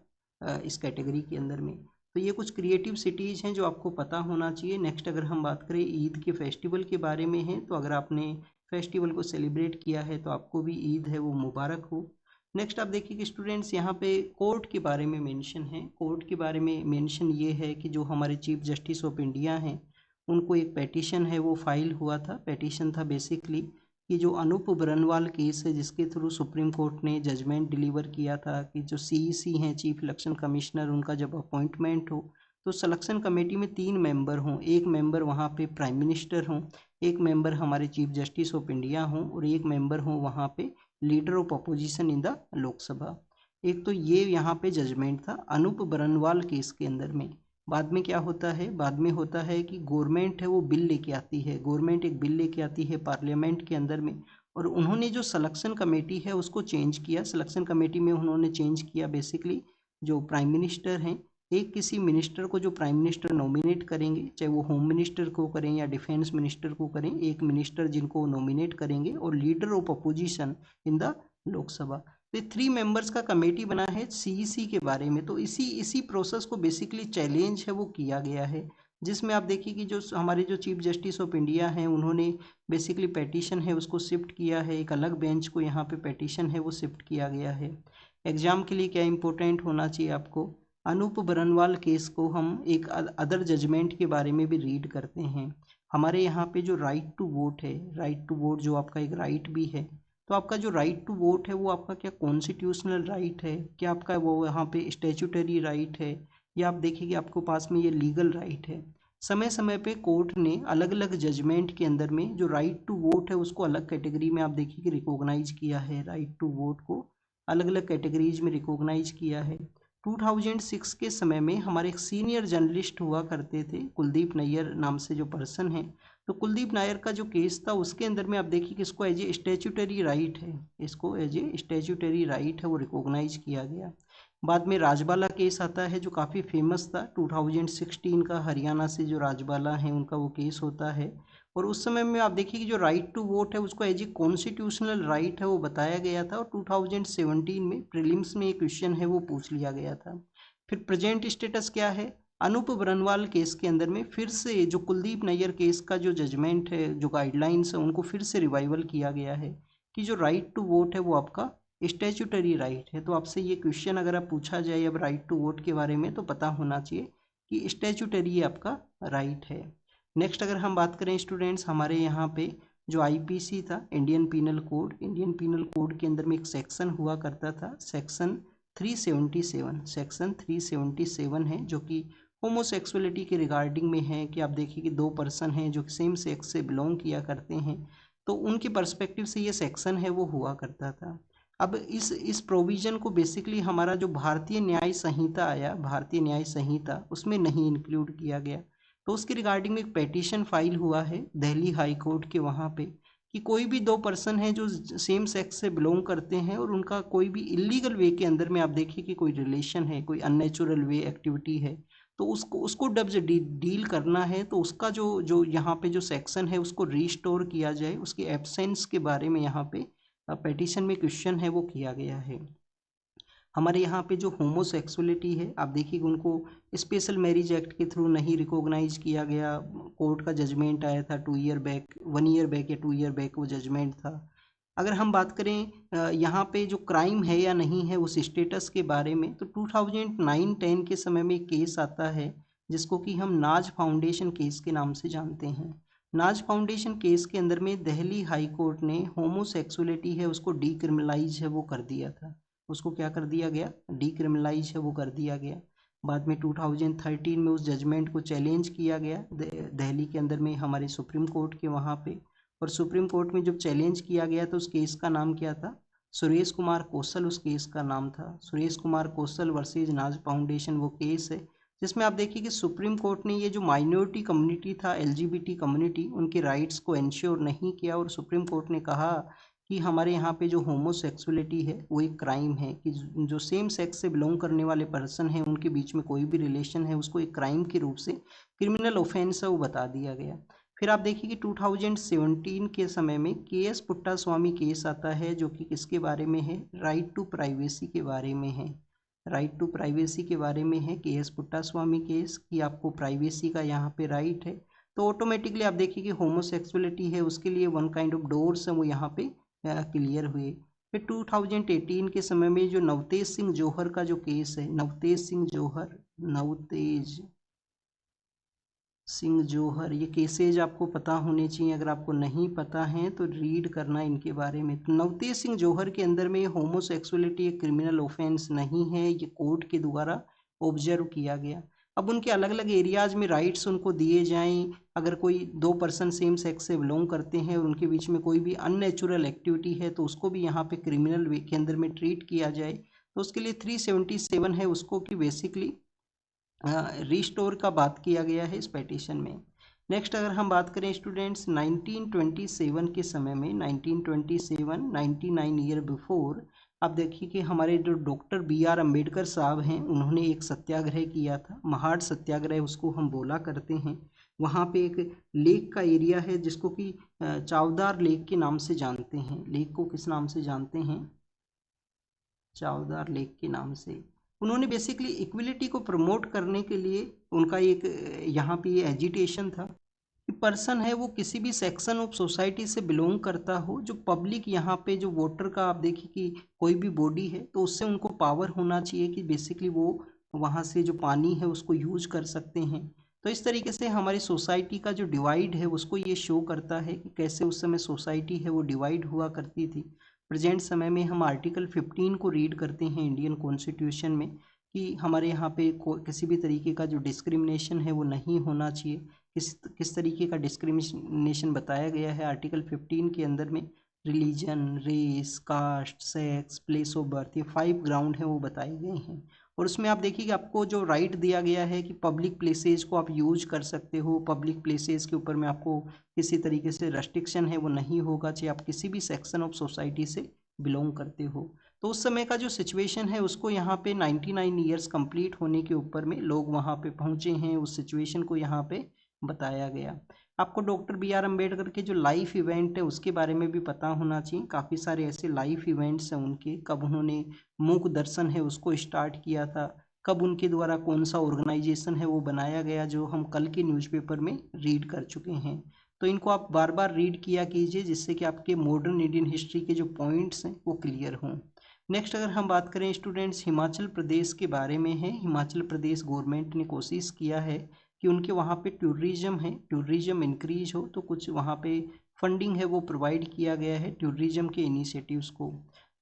इस कैटेगरी के अंदर में। तो ये कुछ क्रिएटिव सिटीज़ हैं जो आपको पता होना चाहिए। नेक्स्ट अगर हम बात करें ईद के फेस्टिवल के बारे में है, तो अगर आपने फेस्टिवल को सेलिब्रेट किया है तो आपको भी ईद है वो मुबारक हो। नेक्स्ट आप देखिए कि स्टूडेंट्स यहाँ पे कोर्ट के बारे में मेंशन है। कोर्ट के बारे में मेंशन ये है कि जो हमारे चीफ जस्टिस ऑफ इंडिया हैं उनको एक पेटिशन है वो फाइल हुआ था। पेटिशन था बेसिकली कि जो अनूप बरनवाल केस है जिसके थ्रू सुप्रीम कोर्ट ने जजमेंट डिलीवर किया था कि जो सीईसी हैं चीफ इलेक्शन कमिश्नर, उनका जब अपॉइंटमेंट हो तो सिलेक्शन कमेटी में 3 मेंबर हों, एक मेंबर वहाँ पे प्राइम मिनिस्टर हों, एक मेंबर हमारे चीफ जस्टिस ऑफ इंडिया हों और एक मेंबर हों वहाँ पे leader of opposition in the Lok Sabha. एक तो ये यहाँ पे जजमेंट था अनूप बरनवाल केस के अंदर में। बाद में क्या होता है, बाद में होता है कि गवर्नमेंट है वो बिल लेके आती है, गवर्नमेंट एक बिल लेके आती है पार्लियामेंट के अंदर में, और उन्होंने जो सिलेक्शन कमेटी है उसको चेंज किया। सिलेक्शन कमेटी में उन्होंने चेंज किया बेसिकली जो प्राइम मिनिस्टर हैं, एक किसी मिनिस्टर को जो प्राइम मिनिस्टर नॉमिनेट करेंगे, चाहे वो होम मिनिस्टर को करें या डिफेंस मिनिस्टर को करें, एक मिनिस्टर जिनको नॉमिनेट करेंगे और leader of opposition in the Lok Sabha. तो 3 मेंबर्स का कमेटी बना है सीईसी के बारे में। तो इसी प्रोसेस को बेसिकली चैलेंज है वो किया गया है, जिसमें आप देखिए कि जो हमारे जो चीफ जस्टिस ऑफ इंडिया हैं उन्होंने बेसिकली पेटिशन है उसको शिफ्ट किया है, एक अलग बेंच को यहाँ पे पेटिशन है वो शिफ्ट किया गया है। एग्जाम के लिए क्या इंपॉर्टेंट होना चाहिए आपको, अनूप बरनवाल केस को हम एक अदर जजमेंट के बारे में भी रीड करते हैं। हमारे यहाँ पे जो राइट टू वोट है, राइट टू वोट जो आपका एक राइट भी है, तो आपका जो राइट टू वोट है वो आपका क्या कॉन्स्टिट्यूशनल राइट है, क्या आपका वो यहाँ पे स्टैट्यूटरी राइट है, या आप देखिए कि आपको पास में ये लीगल राइट है। समय समय पे कोर्ट ने अलग अलग जजमेंट के अंदर में जो राइट टू वोट है उसको अलग कैटेगरी में आप देखिए कि रिकॉग्नाइज किया है, राइट टू वोट को अलग अलग कैटेगरीज में रिकॉग्नाइज किया है। 2006 के समय में हमारे एक सीनियर जर्नलिस्ट हुआ करते थे कुलदीप नैयर नाम से जो पर्सन है, तो कुलदीप नायर का जो केस था उसके अंदर में आप देखिए कि इसको एज ए स्टैट्यूटरी राइट है, इसको एज ए स्टैट्यूटरी राइट है वो रिकॉग्नाइज किया गया। बाद में राजबाला केस आता है जो काफ़ी फेमस था 2016 का, हरियाणा से जो राजबाला हैं उनका वो केस होता है, और उस समय में आप देखिए कि जो राइट टू वोट है उसको एज ए कॉन्स्टिट्यूशनल राइट है वो बताया गया था, और 2017 में प्रीलिम्स में एक क्वेश्चन है वो पूछ लिया गया था। फिर प्रेजेंट स्टेटस क्या है, अनूप बरनवाल केस के अंदर में फिर से जो कुलदीप नैयर केस का जो जजमेंट है, जो गाइडलाइंस है उनको फिर से रिवाइवल किया गया है कि जो राइट टू वोट है वो आपका स्टैट्यूटरी राइट है। तो आपसे ये क्वेश्चन अगर आप पूछा जाए अब राइट टू वोट के बारे में तो पता होना चाहिए कि स्टैट्यूटरी आपका राइट है। नेक्स्ट अगर हम बात करें स्टूडेंट्स, हमारे यहाँ पे जो आईपीसी था Indian penal code, Indian penal code के अंदर में एक सेक्शन हुआ करता था सेक्शन 377, सेक्शन 377 है जो कि होमोसेक्सुअलिटी के रिगार्डिंग में है कि आप देखिए कि 2 पर्सन हैं जो सेम सेक्स से बिलोंग किया करते हैं, तो उनके पर्सपेक्टिव से ये सेक्शन है वो हुआ करता था। अब इस प्रोविज़न को बेसिकली हमारा जो भारतीय न्याय संहिता आया, भारतीय न्याय संहिता, उसमें नहीं इंक्लूड किया गया। तो उसके रिगार्डिंग में एक पेटिशन फाइल हुआ है दिल्ली हाई कोर्ट के वहाँ पे कि कोई भी 2 पर्सन हैं जो सेम सेक्स से बिलोंग करते हैं और उनका कोई भी इलीगल वे के अंदर में आप देखिए कि कोई रिलेशन है, कोई अननेचुरल वे एक्टिविटी है, तो उसको जब डील करना है तो उसका जो यहाँ पे जो सेक्शन है उसको रीस्टोर किया जाए, उसके एब्सेंस के बारे में यहाँ पे पेटिशन में क्वेश्चन है वो किया गया है। हमारे यहाँ पे जो होमोसेक्सुअलिटी है आप देखिए उनको स्पेशल मैरिज एक्ट के थ्रू नहीं रिकॉग्नाइज किया गया। कोर्ट का जजमेंट आया था 2 ईयर बैक, 1 ईयर बैक या 2 ईयर बैक वो जजमेंट था। अगर हम बात करें यहाँ पे जो क्राइम है या नहीं है उस स्टेटस के बारे में, तो 2009-10 के समय में एक केस आता है जिसको कि हम नाज फाउंडेशन केस के नाम से जानते हैं। नाज फाउंडेशन केस के अंदर में दिल्ली हाई कोर्ट ने होमोसेक्सुअलिटी है उसको डीक्रिमिनलाइज है वो कर दिया था, उसको क्या कर दिया गया, डीक्रिमिनलाइज है वो कर दिया गया। बाद में 2013 में उस जजमेंट को चैलेंज किया गया दिल्ली के अंदर में हमारे सुप्रीम कोर्ट के वहाँ पे, और सुप्रीम कोर्ट में जब चैलेंज किया गया तो उस केस का नाम क्या था, सुरेश कुमार कौशल उस केस का नाम था, सुरेश कुमार कौशल वर्सेज नाज फाउंडेशन वो केस है, जिसमें आप देखिए कि सुप्रीम कोर्ट ने ये जो माइनॉरिटी कम्युनिटी था, एलजीबीटी कम्युनिटी, उनके राइट्स को इंश्योर नहीं किया, और सुप्रीम कोर्ट ने कहा कि हमारे यहाँ पे जो होमोसेक्सुअलिटी है वो एक क्राइम है, कि जो सेम सेक्स से बिलोंग करने वाले पर्सन हैं उनके बीच में कोई भी रिलेशन है उसको एक क्राइम के रूप से, क्रिमिनल ऑफेंस है वो बता दिया गया। फिर आप देखिए कि 2017 के समय में के.एस. पुट्टास्वामी केस आता है, जो कि किसके बारे में है, राइट टू प्राइवेसी के बारे में है। राइट टू प्राइवेसी के बारे में है के.एस. पुट्टास्वामी केस, कि आपको प्राइवेसी का यहाँ पे राइट है। तो ऑटोमेटिकली आप देखिए कि होमोसेक्सुअलिटी है उसके लिए वन काइंड ऑफ डोर्स है वो यहाँ पे क्लियर हुए। फिर 2018 के समय में जो नवतेज सिंह जौहर का जो केस है, नवतेज सिंह जौहर, ये केसेज आपको पता होने चाहिए। अगर आपको नहीं पता है तो रीड करना इनके बारे में। तो नवतेज सिंह जौहर के अंदर में होमोसेक्सुअलिटी एक क्रिमिनल ऑफेंस नहीं है, ये कोर्ट के द्वारा ऑब्जर्व किया गया। अब उनके अलग अलग एरियाज में राइट्स उनको दिए जाएं। अगर कोई दो पर्सन सेम सेक्स से बिलोंग करते हैं और उनके बीच में कोई भी अननेचुरल एक्टिविटी है तो उसको भी यहाँ पे क्रिमिनल वे के अंदर में ट्रीट किया जाए। तो उसके लिए 377 है उसको कि बेसिकली रिस्टोर का बात किया गया है इस पेटिशन में। नेक्स्ट अगर हम बात करें स्टूडेंट्स 1927 के समय में, 1927 99 ईयर बिफोर, आप देखिए कि हमारे जो डॉक्टर बी.आर. अम्बेडकर साहब हैं उन्होंने एक सत्याग्रह किया था, महाड सत्याग्रह उसको हम बोला करते हैं। वहाँ पे एक लेक का एरिया है जिसको कि चावदार लेक के नाम से जानते हैं। लेक को किस नाम से जानते हैं, चावदार लेक के नाम से। उन्होंने बेसिकली इक्विलिटी को प्रमोट करने के लिए उनका एक यहाँ पे ये एजिटेशन था कि पर्सन है वो किसी भी सेक्शन ऑफ सोसाइटी से बिलोंग करता हो, जो पब्लिक यहाँ पे जो वोटर का आप देखिए कि कोई भी बॉडी है तो उससे उनको पावर होना चाहिए कि बेसिकली वो वहाँ से जो पानी है उसको यूज कर सकते हैं। तो इस तरीके से हमारी सोसाइटी का जो डिवाइड है उसको ये शो करता है कि कैसे उस समय सोसाइटी है वो डिवाइड हुआ करती थी। प्रेजेंट समय में हम आर्टिकल 15 को रीड करते हैं इंडियन कॉन्स्टिट्यूशन में कि हमारे यहाँ पे किसी भी तरीके का जो डिस्क्रिमिनेशन है वो नहीं होना चाहिए। किस तरीके का डिस्क्रिमिनेशन बताया गया है आर्टिकल 15 के अंदर में, religion, race, caste, sex, place of birth, ये 5 ग्राउंड हैं वो बताए गए हैं। और उसमें आप देखिए कि आपको जो राइट दिया गया है कि पब्लिक प्लेसेज को आप यूज कर सकते हो, पब्लिक प्लेसेज के ऊपर में आपको किसी तरीके से रेस्ट्रिक्शन है वो नहीं होगा, चाहे आप किसी भी सेक्शन ऑफ सोसाइटी से बिलोंग करते हो। तो उस समय का जो सिचुएशन है उसको यहाँ पे 99 ईयर्स कंप्लीट होने के ऊपर में लोग वहाँ पे पहुँचे हैं, उस सिचुएशन को यहाँ पे बताया गया। आपको डॉक्टर बी.आर. अम्बेडकर के जो लाइफ इवेंट है उसके बारे में भी पता होना चाहिए। काफ़ी सारे ऐसे लाइफ इवेंट्स हैं उनके, कब उन्होंने मूक दर्शन है उसको स्टार्ट किया था, कब उनके द्वारा कौन सा ऑर्गेनाइजेशन है वो बनाया गया, जो हम कल के न्यूज़पेपर में रीड कर चुके हैं। तो इनको आप बार बार रीड किया कीजिए जिससे कि आपके मॉडर्न इंडियन हिस्ट्री के जो पॉइंट्स हैं वो क्लियर हों। नेक्स्ट अगर हम बात करें स्टूडेंट्स हिमाचल प्रदेश के बारे में है। हिमाचल प्रदेश गवर्नमेंट ने कोशिश किया है कि उनके वहाँ पे टूरिज्म है, टूरिज्म इंक्रीज हो, तो कुछ वहाँ पे फंडिंग है वो प्रोवाइड किया गया है टूरिज्म के इनिशिएटिव्स को।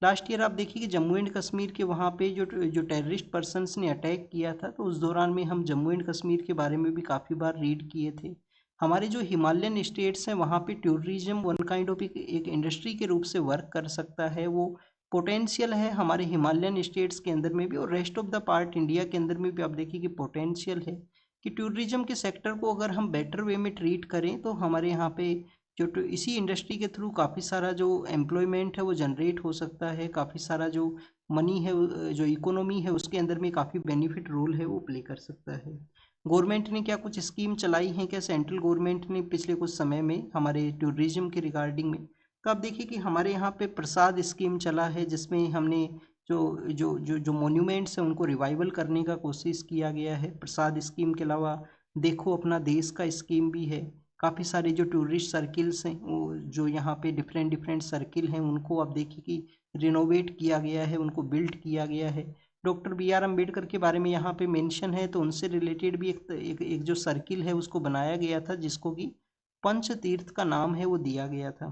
लास्ट ईयर आप देखिए कि जम्मू एंड कश्मीर के वहाँ पे जो टेररिस्ट पर्सनस ने अटैक किया था, तो उस दौरान में हम जम्मू एंड कश्मीर के बारे में भी काफ़ी बार रीड किए थे। हमारे जो हिमालयन स्टेट्स हैं वहाँ पे टूरिज्म वन काइंड ऑफ एक इंडस्ट्री के रूप से वर्क कर सकता है, वो पोटेंशियल है हमारे हिमालयन स्टेट्स के अंदर में भी और rest of the part India के अंदर में भी। आप देखिए कि पोटेंशियल है कि टूरिज्म के सेक्टर को अगर हम बेटर वे में ट्रीट करें तो हमारे यहाँ पे जो इसी इंडस्ट्री के थ्रू काफ़ी सारा जो एम्प्लॉयमेंट है वो जनरेट हो सकता है, काफ़ी सारा जो मनी है जो इकोनॉमी है उसके अंदर में काफ़ी बेनिफिट रोल है वो प्ले कर सकता है। गवर्नमेंट ने क्या कुछ स्कीम चलाई हैं क्या, सेंट्रल गवर्नमेंट ने पिछले कुछ समय में हमारे टूरिज्म के रिगार्डिंग में? तो आप देखिए कि हमारे यहाँ पे प्रसाद स्कीम चला है जिसमें हमने जो जो मोन्यूमेंट्स हैं उनको रिवाइवल करने का कोशिश किया गया है। प्रसाद स्कीम के अलावा देखो अपना देश का स्कीम भी है। काफ़ी सारे जो टूरिस्ट सर्किल्स हैं वो जो यहाँ पे डिफरेंट डिफरेंट सर्किल हैं उनको आप देखिए कि रिनोवेट किया गया है, उनको बिल्ड किया गया है। Doctor B R. अम्बेडकर के बारे में यहाँ पे मेंशन है तो उनसे रिलेटेड भी एक जो सर्किल है उसको बनाया गया था जिसको कि पंच तीर्थ का नाम है वो दिया गया था।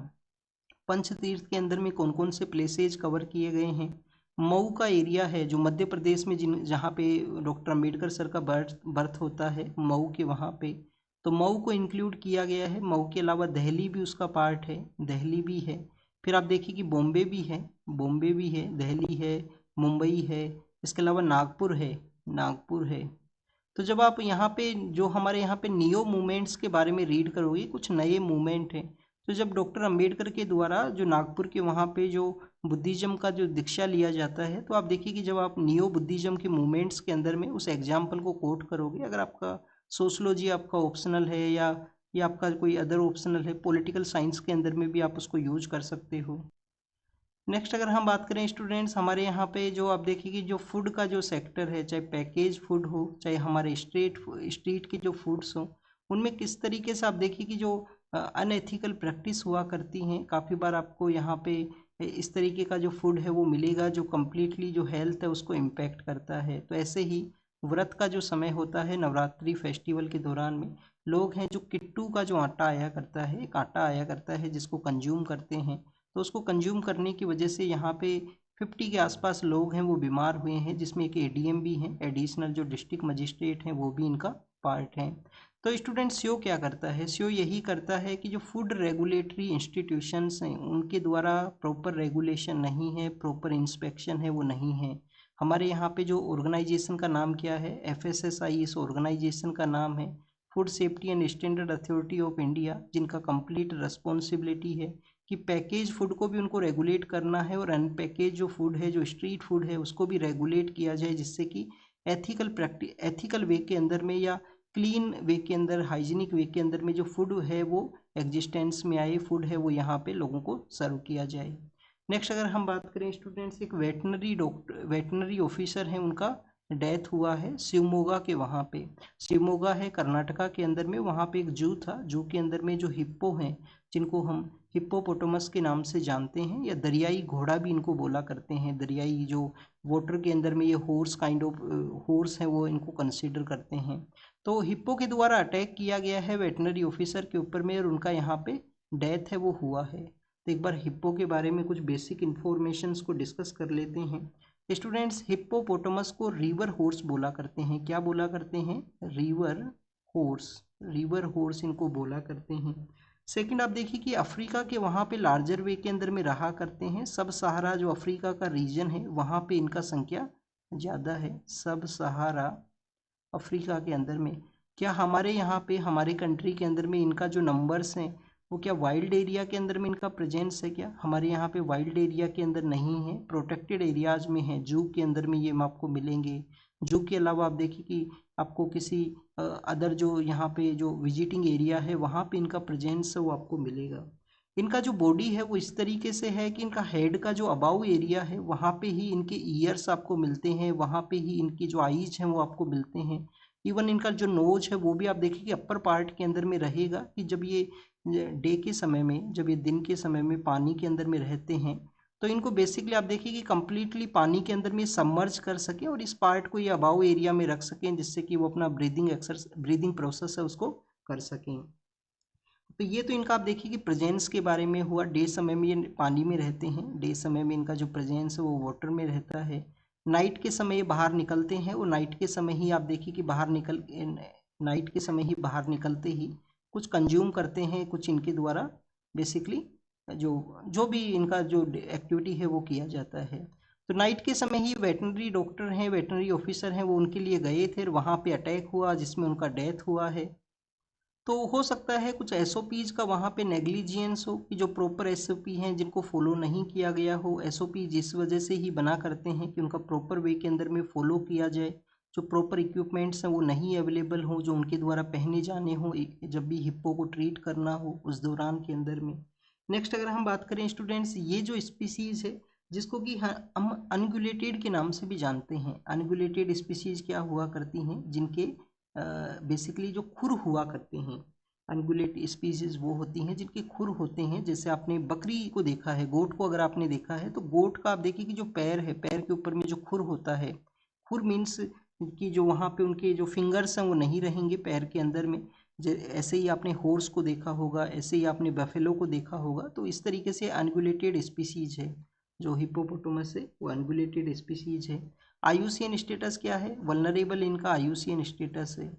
पंच तीर्थ के अंदर में कौन कौन से प्लेसेज कवर किए गए हैं? मऊ का एरिया है जो मध्य प्रदेश में जहाँ पे डॉक्टर अम्बेडकर सर का बर्थ होता है, मऊ के वहाँ पे, तो मऊ को इंक्लूड किया गया है। मऊ के अलावा दिल्ली भी उसका पार्ट है, दिल्ली भी है। फिर आप देखिए कि बॉम्बे भी है, बॉम्बे भी है, दिल्ली है, मुंबई है, इसके अलावा नागपुर है, नागपुर है। तो जब आप यहाँ पे जो हमारे यहाँ पे नियो मूवमेंट्स के बारे में रीड करोगे, कुछ नए मूवमेंट हैं। तो जब डॉक्टर अंबेडकर के द्वारा जो नागपुर के वहाँ पे जो बुद्धिज़्म का जो दीक्षा लिया जाता है, तो आप देखिए कि जब आप नियो बुद्धिज़्म के मूवमेंट्स के अंदर में उस एग्जाम्पल को कोट करोगे, अगर आपका सोशलॉजी आपका ऑप्शनल है या या आपका कोई अदर ऑप्शनल है, पॉलिटिकल साइंस के अंदर में भी आप उसको यूज कर सकते हो। नेक्स्ट अगर हम बात करें स्टूडेंट्स, हमारे यहाँ पे जो आप देखिए कि जो फूड का जो सेक्टर है, चाहे पैकेज फूड हो चाहे हमारे स्ट्रीट की जो फूड्स हो, उनमें किस तरीके से आप देखिए कि जो अनएथिकल प्रैक्टिस हुआ करती हैं। काफ़ी बार आपको यहाँ पे इस तरीके का जो फूड है वो मिलेगा जो कम्प्लीटली जो हेल्थ है उसको इम्पैक्ट करता है। तो ऐसे ही व्रत का जो समय होता है नवरात्रि फेस्टिवल के दौरान में, लोग हैं जो किट्टू का जो आटा आया करता है, एक आटा आया करता है जिसको कंज्यूम करते हैं। तो उसको कंज्यूम करने की वजह से यहाँ पे 50 के आसपास लोग हैं वो बीमार हुए हैं, जिसमें एक एडीएम भी हैं, एडिशनल जो डिस्ट्रिक्ट मजिस्ट्रेट हैं वो भी इनका पार्ट हैं। तो स्टूडेंट सीओ क्या करता है, सीओ यही करता है कि जो फूड रेगुलेटरी इंस्टीट्यूशंस हैं उनके द्वारा प्रॉपर रेगुलेशन नहीं है, प्रॉपर इंस्पेक्शन है वो नहीं है। हमारे यहाँ पे जो ऑर्गेनाइजेशन का नाम क्या है, एफएसएसआई इस ऑर्गेनाइजेशन का नाम है, food safety and standard authority of India, जिनका कंप्लीट रिस्पॉन्सिबिलिटी है कि पैकेज फूड को भी उनको रेगुलेट करना है और अनपैकेज जो फूड है, जो स्ट्रीट फूड है, उसको भी रेगुलेट किया जाए, जिससे कि एथिकल वे के अंदर में या क्लीन वे के अंदर, हाइजीनिक वे के अंदर में जो फूड है वो एग्जिस्टेंस में आए, फूड है वो यहाँ पे लोगों को सर्व किया जाए। नेक्स्ट अगर हम बात करें स्टूडेंट्स, एक वेटनरी ऑफिसर हैं, उनका डेथ हुआ है शिवमोगा के वहाँ पे। शिवमोगा है कर्नाटका के अंदर में, वहाँ पे एक जू था, जू के अंदर में जो हिप्पो हैं, जिनको हम हिप्पोपोटामस के नाम से जानते हैं या दरियाई घोड़ा भी इनको बोला करते हैं, दरियाई जो वाटर के अंदर में ये हॉर्स काइंड ऑफ हॉर्स हैं वो इनको कंसीडर करते हैं। तो हिप्पो के द्वारा अटैक किया गया है वेटनरी ऑफिसर के ऊपर में और उनका यहाँ पे डेथ है वो हुआ है। तो एक बार हिप्पो के बारे में कुछ बेसिक इन्फॉर्मेशंस को डिस्कस कर लेते हैं। स्टूडेंट्स, हिप्पोपोटामस को रिवर हॉर्स बोला करते हैं। क्या बोला करते हैं? रिवर हॉर्स इनको बोला करते हैं। सेकंड आप देखिए कि अफ्रीका के वहाँ पे लार्जर वे के अंदर में रहा करते हैं। सब सहारा जो अफ्रीका का रीजन है वहाँ पे इनका संख्या ज़्यादा है, सब सहारा अफ्रीका के अंदर में। क्या हमारे यहाँ पे हमारे कंट्री के अंदर में इनका जो नंबर्स हैं वो क्या वाइल्ड एरिया के अंदर में इनका प्रेजेंस है? क्या हमारे यहाँ पे वाइल्ड एरिया के अंदर नहीं है, प्रोटेक्टेड एरियाज में है, जू के अंदर में ये आपको मिलेंगे। जू के अलावा आप देखिए कि आपको किसी अदर जो यहाँ पे जो विजिटिंग एरिया है वहाँ पे इनका प्रेजेंस है वो आपको मिलेगा। इनका जो बॉडी है वो इस तरीके से है कि इनका हेड का जो अबाउ एरिया है वहाँ पे ही इनके ईयर्स आपको मिलते हैं, वहाँ पे ही इनकी जो आईज हैं वो आपको मिलते हैं। इवन इनका जो नोज है वो भी आप देखिए कि अपर पार्ट के अंदर में रहेगा, कि जब ये डे के समय में, जब ये दिन के समय में पानी के अंदर में रहते हैं तो इनको बेसिकली आप देखिए कि कंप्लीटली पानी के अंदर में सबमर्ज कर सकें और इस पार्ट को ये अबाउ एरिया में रख सकें, जिससे कि वो अपना ब्रीदिंग प्रोसेस है उसको कर सकें। तो ये तो इनका आप देखिए कि प्रेजेंस के बारे में हुआ। डे समय में ये पानी में रहते हैं, डे समय में इनका जो प्रेजेंस है वो वाटर में रहता है। नाइट के समय ये बाहर निकलते हैं और नाइट के समय ही आप देखिए कि नाइट के समय ही बाहर निकलते ही कुछ कंज्यूम करते हैं, कुछ इनके द्वारा बेसिकली जो जो भी इनका जो एक्टिविटी है वो किया जाता है। तो नाइट के समय ही वेटनरी डॉक्टर हैं, वेटनरी ऑफिसर हैं, वो उनके लिए गए थे और वहाँ पे अटैक हुआ जिसमें उनका डेथ हुआ है। तो हो सकता है कुछ एसओपीज का वहाँ पे नेग्लिजियंस हो, कि जो प्रॉपर एसओपी हैं जिनको फॉलो नहीं किया गया हो। एसओपी जिस वजह से ही बना करते हैं कि उनका प्रॉपर वे के अंदर में फॉलो किया जाए, जो प्रॉपर इक्विपमेंट्स हैं वो नहीं अवेलेबल हो जो उनके द्वारा पहने जाने हो जब भी हिप्पो को ट्रीट करना हो उस दौरान के अंदर में। नेक्स्ट अगर हम बात करें स्टूडेंट्स, ये जो स्पीसीज है जिसको कि हम अनगुलेटेड के नाम से भी जानते हैं। अनगुलेटेड स्पीसीज क्या हुआ करती हैं? जिनके बेसिकली जो खुर हुआ करते हैं। अनगुलेट स्पीसीज वो होती हैं जिनके खुर होते हैं। जैसे आपने बकरी को देखा है, गोट को अगर आपने देखा है तो गोट का आप देखिए कि जो पैर है, पैर के ऊपर में जो खुर होता है, खुर मीन्स कि जो वहाँ पे उनके जो फिंगर्स हैं वो नहीं रहेंगे पैर के अंदर में। ऐसे ही आपने हॉर्स को देखा होगा, ऐसे ही आपने बफेलो को देखा होगा। तो इस तरीके से अनगुलेटेड स्पीसीज है जो हिप्पोपोटामस है, वो अनगुलेटेड स्पीसीज है। आईयूसीएन स्टेटस क्या है? वल्नरेबल इनका आईयूसीएन स्टेटस है,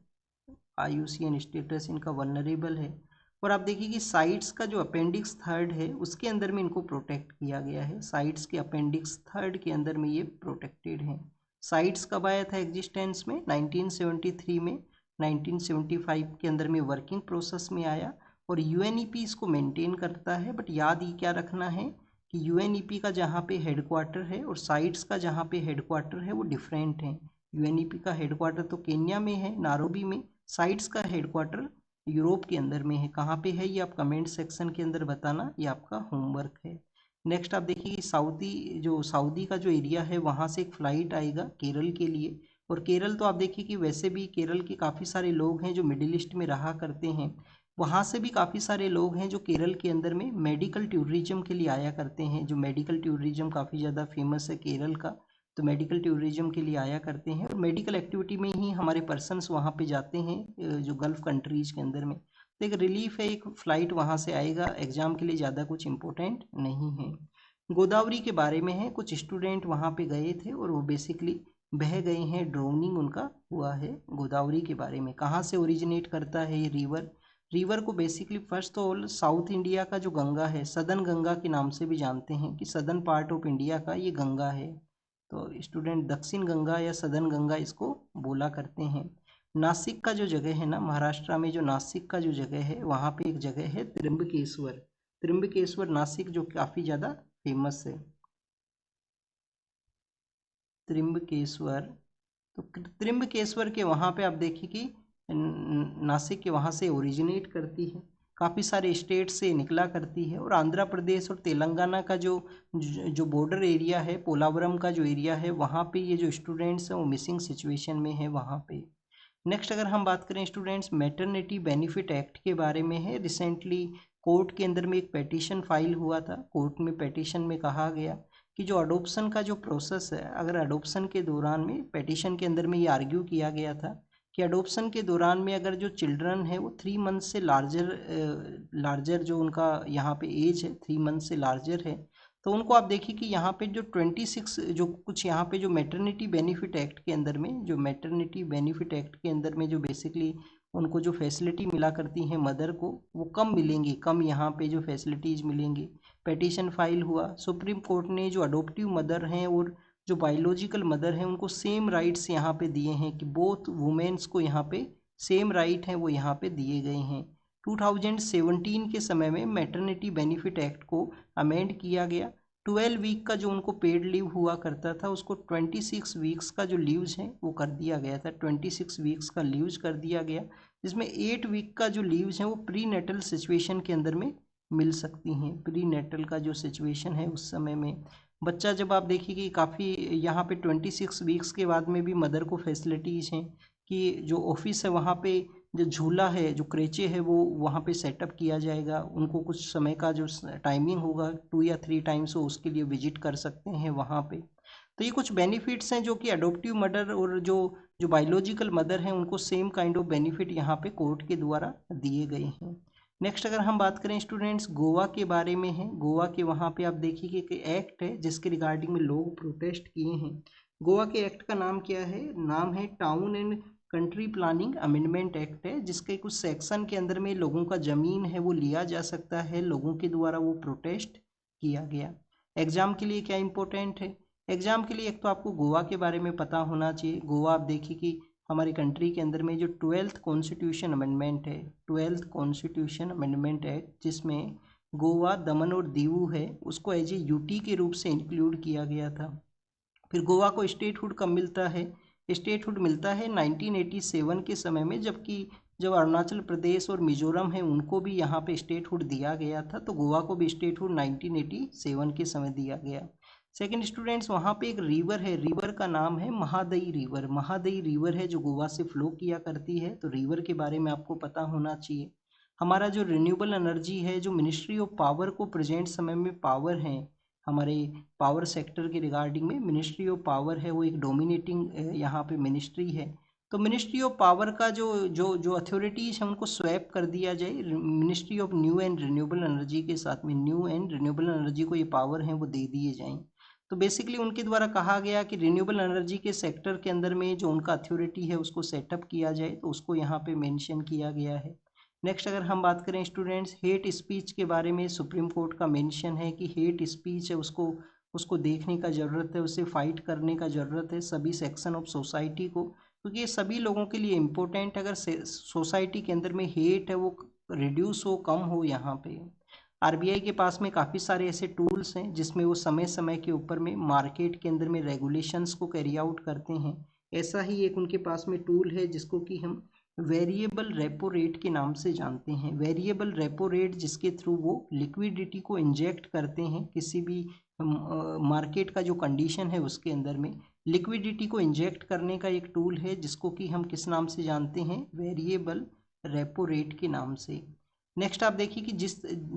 आईयूसीएन स्टेटस इनका वल्नरेबल है। और आप देखिए कि साइट्स का जो अपेंडिक्स थर्ड है उसके अंदर में इनको प्रोटेक्ट किया गया है। साइट्स के अपेंडिक्स थर्ड के अंदर में ये प्रोटेक्टेड हैं। साइट्स कब आया था एग्जिस्टेंस में? 1973 में, 1975 के अंदर में वर्किंग प्रोसेस में आया और यूएनईपी इसको मेंटेन करता है। बट याद ये क्या रखना है कि यूएनईपी का जहाँ पे हेडक्वार्टर है और साइट्स का जहाँ पे हेडक्वार्टर है वो डिफरेंट हैं। यूएनईपी का हेडक्वार्टर तो केन्या में है, नायरोबी में। साइट्स का हेडक्वार्टर यूरोप के अंदर में है। कहाँ पे है ये आप कमेंट सेक्शन के अंदर बताना, ये आपका होमवर्क है। नेक्स्ट आप देखिए सऊदी का जो एरिया है वहाँ से एक फ़्लाइट आएगा केरल के लिए। और केरल तो आप देखिए कि वैसे भी केरल के काफ़ी सारे लोग हैं जो मिडिल ईस्ट में रहा करते हैं। वहाँ से भी काफ़ी सारे लोग हैं जो केरल के अंदर में मेडिकल टूरिज्म के लिए आया करते हैं। जो मेडिकल टूरिज्म काफ़ी ज़्यादा फेमस है केरल का, तो मेडिकल टूरिज्म के लिए आया करते हैं और मेडिकल एक्टिविटी में ही हमारे पर्सन्स वहाँ पे जाते हैं जो गल्फ़ कंट्रीज़ के अंदर में। तो एक रिलीफ है, एक फ़्लाइट वहाँ से आएगा, एग्ज़ाम के लिए ज़्यादा कुछ इम्पोर्टेंट नहीं है। गोदावरी के बारे में है, कुछ स्टूडेंट वहाँ पे गए थे और वो बेसिकली बह गए हैं, ड्रोनिंग उनका हुआ है। गोदावरी के बारे में कहाँ से ओरिजिनेट करता है ये रिवर को basically first all south India का जो गंगा है, सदर्न गंगा के नाम से भी जानते हैं कि सदर्न पार्ट ऑफ इंडिया का ये गंगा है। तो स्टूडेंट दक्षिण गंगा या सदर्न गंगा इसको बोला करते हैं। नासिक का जो जगह है ना, महाराष्ट्र में जो नासिक का जो जगह है वहाँ पे एक जगह है त्र्यंबकेश्वर नासिक, जो काफ़ी ज़्यादा फेमस है। त्र्यंबकेश्वर, तो त्र्यंबकेश्वर के वहाँ पे आप देखिए कि नासिक के वहाँ से ओरिजिनेट करती है, काफ़ी सारे स्टेट से निकला करती है। और आंध्र प्रदेश और तेलंगाना का जो बॉर्डर एरिया है, पोलावरम का जो एरिया है, वहाँ पे ये जो स्टूडेंट्स हैं वो मिसिंग सिचुएशन में है वहाँ पे। नेक्स्ट अगर हम बात करें स्टूडेंट्स, मैटरनिटी बेनिफिट एक्ट के बारे में है। रिसेंटली कोर्ट के अंदर में एक पेटिशन फाइल हुआ था। कोर्ट में पेटिशन में कहा गया कि जो अडोप्शन का जो प्रोसेस है, अगर अडोप्शन के दौरान में पेटिशन के अंदर में ये आर्ग्यू किया गया था कि अडोप्शन के दौरान में अगर जो चिल्ड्रन है वो 3 मंथ से लार्जर जो उनका यहाँ पे एज है 3 मंथ से लार्जर है, तो उनको आप देखिए कि यहाँ पे जो 26 जो कुछ यहाँ पे जो मैटरनिटी बेनिफिट एक्ट के अंदर में जो बेसिकली उनको जो फैसिलिटी मिला करती हैं मदर को, वो कम मिलेंगी, कम यहाँ पे जो फैसिलिटीज़ मिलेंगी। पेटिशन फाइल हुआ, सुप्रीम कोर्ट ने जो अडोप्टिव मदर हैं और जो बायोलॉजिकल मदर हैं उनको सेम राइट्स यहाँ पे दिए हैं कि बोथ वुमेन्स को यहाँ पे सेम राइट हैं वो यहाँ पे दिए गए हैं। 2017 के समय में मैटरनिटी बेनिफिट एक्ट को अमेंड किया गया। 12 वीक का जो उनको पेड लीव हुआ करता था उसको 26 वीक्स का जो लीव्स हैं वो कर दिया गया था, 26 वीक्स का लीव्स कर दिया गया, जिसमें 8 वीक का जो लीव्स हैं वो प्री नेटल सिचुएशन के अंदर में मिल सकती हैं। प्री नेटल का जो सिचुएशन है उस समय में बच्चा, जब आप देखिए कि काफ़ी यहाँ पे 26 वीक्स के बाद में भी मदर को फैसिलिटीज़ हैं कि जो ऑफिस है वहाँ पे जो झूला है, जो क्रेचे है, वो वहाँ पे सेटअप किया जाएगा। उनको कुछ समय का जो टाइमिंग होगा 2 या 3 टाइम्स वो उसके लिए विजिट कर सकते हैं वहाँ पे। तो ये कुछ बेनिफिट्स हैं जो कि अडोप्टिव मदर और जो जो बायोलॉजिकल मदर हैं उनको सेम काइंड ऑफ बेनिफिट यहाँ पे कोर्ट के द्वारा दिए गए हैं। नेक्स्ट अगर हम बात करें स्टूडेंट्स गोवा के बारे में है। गोवा के वहाँ पे आप देखिए कि एक एक्ट है जिसके रिगार्डिंग में लोग प्रोटेस्ट किए हैं। गोवा के एक्ट का नाम क्या है? नाम है town and country planning amendment act है, जिसके कुछ सेक्शन के अंदर में लोगों का ज़मीन है वो लिया जा सकता है, लोगों के द्वारा वो प्रोटेस्ट किया गया। एग्ज़ाम के लिए क्या इंपॉर्टेंट है? एग्ज़ाम के लिए एक तो आपको गोवा के बारे में पता होना चाहिए। गोवा आप देखिए कि हमारी कंट्री के अंदर में जो 12th कॉन्स्टिट्यूशन अमेंडमेंट है, 12th कॉन्स्टिट्यूशन अमेंडमेंट एक्ट, जिसमें गोवा, दमन और दीव है उसको एज ए यूटी के रूप से इंक्लूड किया गया था। फिर गोवा को स्टेटहुड कब मिलता है? स्टेटहुड मिलता है 1987 के समय में, जबकि जब अरुणाचल प्रदेश और मिजोरम है उनको भी यहाँ पे स्टेटहुड दिया गया था, तो गोवा को भी स्टेटहुड 1987 के समय दिया गया। सेकंड स्टूडेंट्स, वहाँ पे एक रिवर है, रिवर का नाम है महादई रिवर। महादई रिवर है जो गोवा से फ्लो किया करती है, तो रिवर के बारे में आपको पता होना चाहिए। हमारा जो रिन्यूएबल एनर्जी है, जो मिनिस्ट्री ऑफ पावर को प्रेजेंट समय में पावर है, हमारे पावर सेक्टर के रिगार्डिंग में मिनिस्ट्री ऑफ पावर है, वो एक डोमिनेटिंग यहाँ पे मिनिस्ट्री है। तो मिनिस्ट्री ऑफ पावर का जो जो जो अथॉरिटीज़ है उनको स्वैप कर दिया जाए ministry of new and renewable energy के साथ में। न्यू एंड रिन्यूएबल एनर्जी को ये पावर है वो दे दिए जाएँ। तो बेसिकली उनके द्वारा कहा गया कि रिन्यूएबल एनर्जी के सेक्टर के अंदर में जो उनका अथॉरिटी है उसको सेटअप किया जाए, तो उसको यहाँ पे मेंशन किया गया है। नेक्स्ट अगर हम बात करें स्टूडेंट्स, हेट स्पीच के बारे में सुप्रीम कोर्ट का मेंशन है कि हेट स्पीच है उसको उसको देखने का ज़रूरत है, उससे फाइट करने का ज़रूरत है सभी सेक्शन ऑफ सोसाइटी को, क्योंकि ये सभी लोगों के लिए इम्पोर्टेंट। अगर सोसाइटी के अंदर में हेट है वो रिड्यूस हो, कम हो यहाँ पे। आरबीआई के पास में काफ़ी सारे ऐसे टूल्स हैं जिसमें वो समय समय के ऊपर में मार्केट के अंदर में रेगुलेशंस को कैरी आउट करते हैं। ऐसा ही एक उनके पास में टूल है जिसको कि हम वेरिएबल रेपो रेट के नाम से जानते हैं। वेरिएबल रेपो रेट जिसके थ्रू वो लिक्विडिटी को इंजेक्ट करते हैं, किसी भी मार्केट का जो कंडीशन है उसके अंदर में लिक्विडिटी को इंजेक्ट करने का एक टूल है, जिसको कि हम किस नाम से जानते हैं, वेरिएबल रेपो रेट के नाम से। नेक्स्ट आप देखिए कि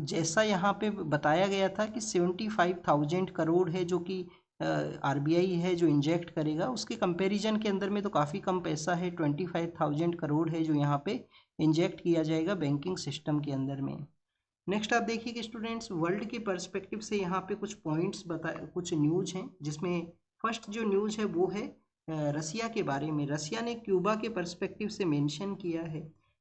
जैसा यहाँ पे बताया गया था कि 75,000 करोड़ है जो कि आरबीआई है जो इंजेक्ट करेगा, उसके कंपैरिजन के अंदर में तो काफ़ी कम पैसा है, 25,000 करोड़ है जो यहाँ पे इंजेक्ट किया जाएगा बैंकिंग सिस्टम के अंदर में। नेक्स्ट आप देखिए कि स्टूडेंट्स वर्ल्ड के पर्सपेक्टिव से यहाँ पे कुछ पॉइंट्स कुछ न्यूज हैं, जिसमें फर्स्ट जो न्यूज है वो है रसिया के बारे में। रसिया ने क्यूबा के पर्सपेक्टिव से मेंशन किया है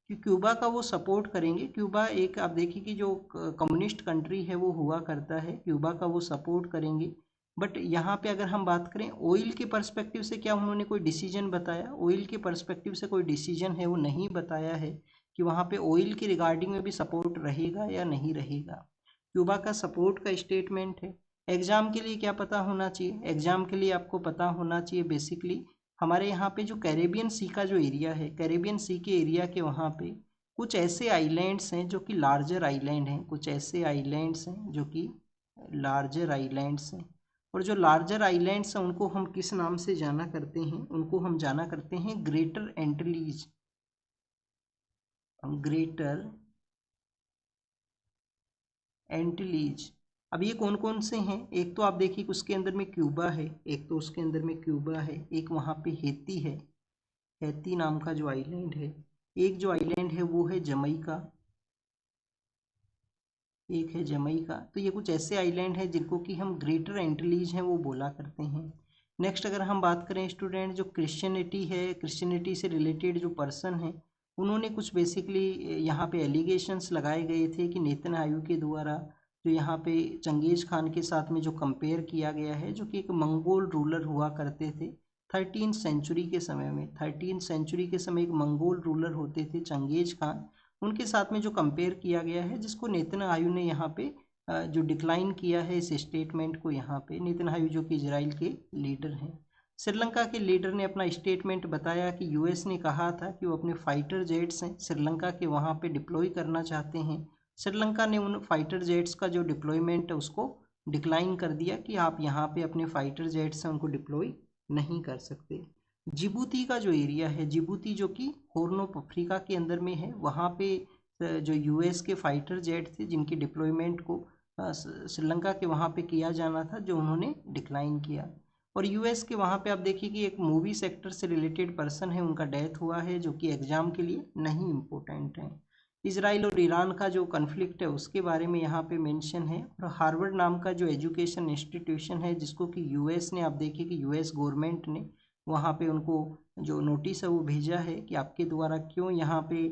कि क्यूबा का वो सपोर्ट करेंगे। क्यूबा एक आप देखिए कि जो कम्युनिस्ट कंट्री है वो हुआ करता है, क्यूबा का वो सपोर्ट करेंगे। बट यहाँ पे अगर हम बात करें ऑयल के पर्सपेक्टिव से, क्या उन्होंने कोई डिसीजन बताया? ऑयल के पर्सपेक्टिव से कोई डिसीजन है वो नहीं बताया है कि वहाँ पे ऑयल के रिगार्डिंग में भी सपोर्ट रहेगा या नहीं रहेगा। क्यूबा का सपोर्ट का स्टेटमेंट है। एग्ज़ाम के लिए क्या पता होना चाहिए? एग्ज़ाम के लिए आपको पता होना चाहिए बेसिकली हमारे यहाँ पे जो कैरेबियन सी का जो एरिया है, कैरेबियन सी के एरिया के वहाँ पे कुछ ऐसे आइलैंड्स हैं जो कि लार्जर आइलैंड हैं, कुछ ऐसे आइलैंड्स हैं जो कि लार्जर आइलैंड्स हैं। और जो लार्जर आइलैंड्स हैं उनको हम किस नाम से जाना करते हैं? उनको हम जाना करते हैं ग्रेटर एंटिलीज। ग्रेटर एंटिलीज। अब ये कौन कौन से हैं? एक तो आप देखिए उसके अंदर में क्यूबा है, एक तो उसके अंदर में क्यूबा है, एक वहाँ पे हेती है, हेती नाम का जो आइलैंड है, एक जो आइलैंड है वो है जमैका, एक है जमैका। तो ये कुछ ऐसे आइलैंड हैं जिनको कि हम ग्रेटर एंटिलीज हैं वो बोला करते हैं। नेक्स्ट अगर हम बात करें स्टूडेंट, जो क्रिश्चियनिटी है, क्रिश्चियनिटी से रिलेटेड जो पर्सन है, उन्होंने कुछ बेसिकली यहाँ पे एलिगेशंस लगाए गए थे कि नेतन्याहू के द्वारा जो यहाँ पे चंगेज खान के साथ में जो कंपेयर किया गया है, जो कि एक मंगोल रूलर हुआ करते थे 13th सेंचुरी के समय में। 13th सेंचुरी के समय एक मंगोल रूलर होते थे चंगेज खान, उनके साथ में जो कंपेयर किया गया है, जिसको नेतन्याहू ने यहाँ पे जो डिक्लाइन किया है इस स्टेटमेंट को। यहाँ पे नेतन्याहू जो कि इजराइल के लीडर हैं। श्रीलंका के लीडर ने अपना स्टेटमेंट बताया कि यूएस ने कहा था कि वो अपने फाइटर जेट्स हैं श्रीलंका के वहाँ पे डिप्लॉय करना चाहते हैं। श्रीलंका ने उन फाइटर जेट्स का जो डिप्लॉयमेंट है उसको डिक्लाइन कर दिया कि आप यहाँ पे अपने फाइटर जेट्स हैं उनको डिप्लॉय नहीं कर सकते। जिबूती का जो एरिया है, जिबूती जो कि हॉर्न ऑफ अफ्रीका के अंदर में है, वहाँ पे जो यूएस के फाइटर जेट थे जिनकी डिप्लॉयमेंट को श्रीलंका के वहाँ पे किया जाना था, जो उन्होंने डिक्लाइन किया। और यूएस के वहाँ पे आप देखिए कि एक मूवी सेक्टर से रिलेटेड पर्सन है, उनका डेथ हुआ है, जो कि एग्जाम के लिए नहीं इम्पोर्टेंट है। इसराइल और ईरान का जो कन्फ्लिक्ट है उसके बारे में यहाँ पे मेंशन है। और हार्वर्ड नाम का जो एजुकेशन इंस्टीट्यूशन है, जिसको कि यूएस ने, आप देखिए कि यूएस गवर्नमेंट ने वहाँ पे उनको जो नोटिस है वो भेजा है कि आपके द्वारा क्यों यहाँ पे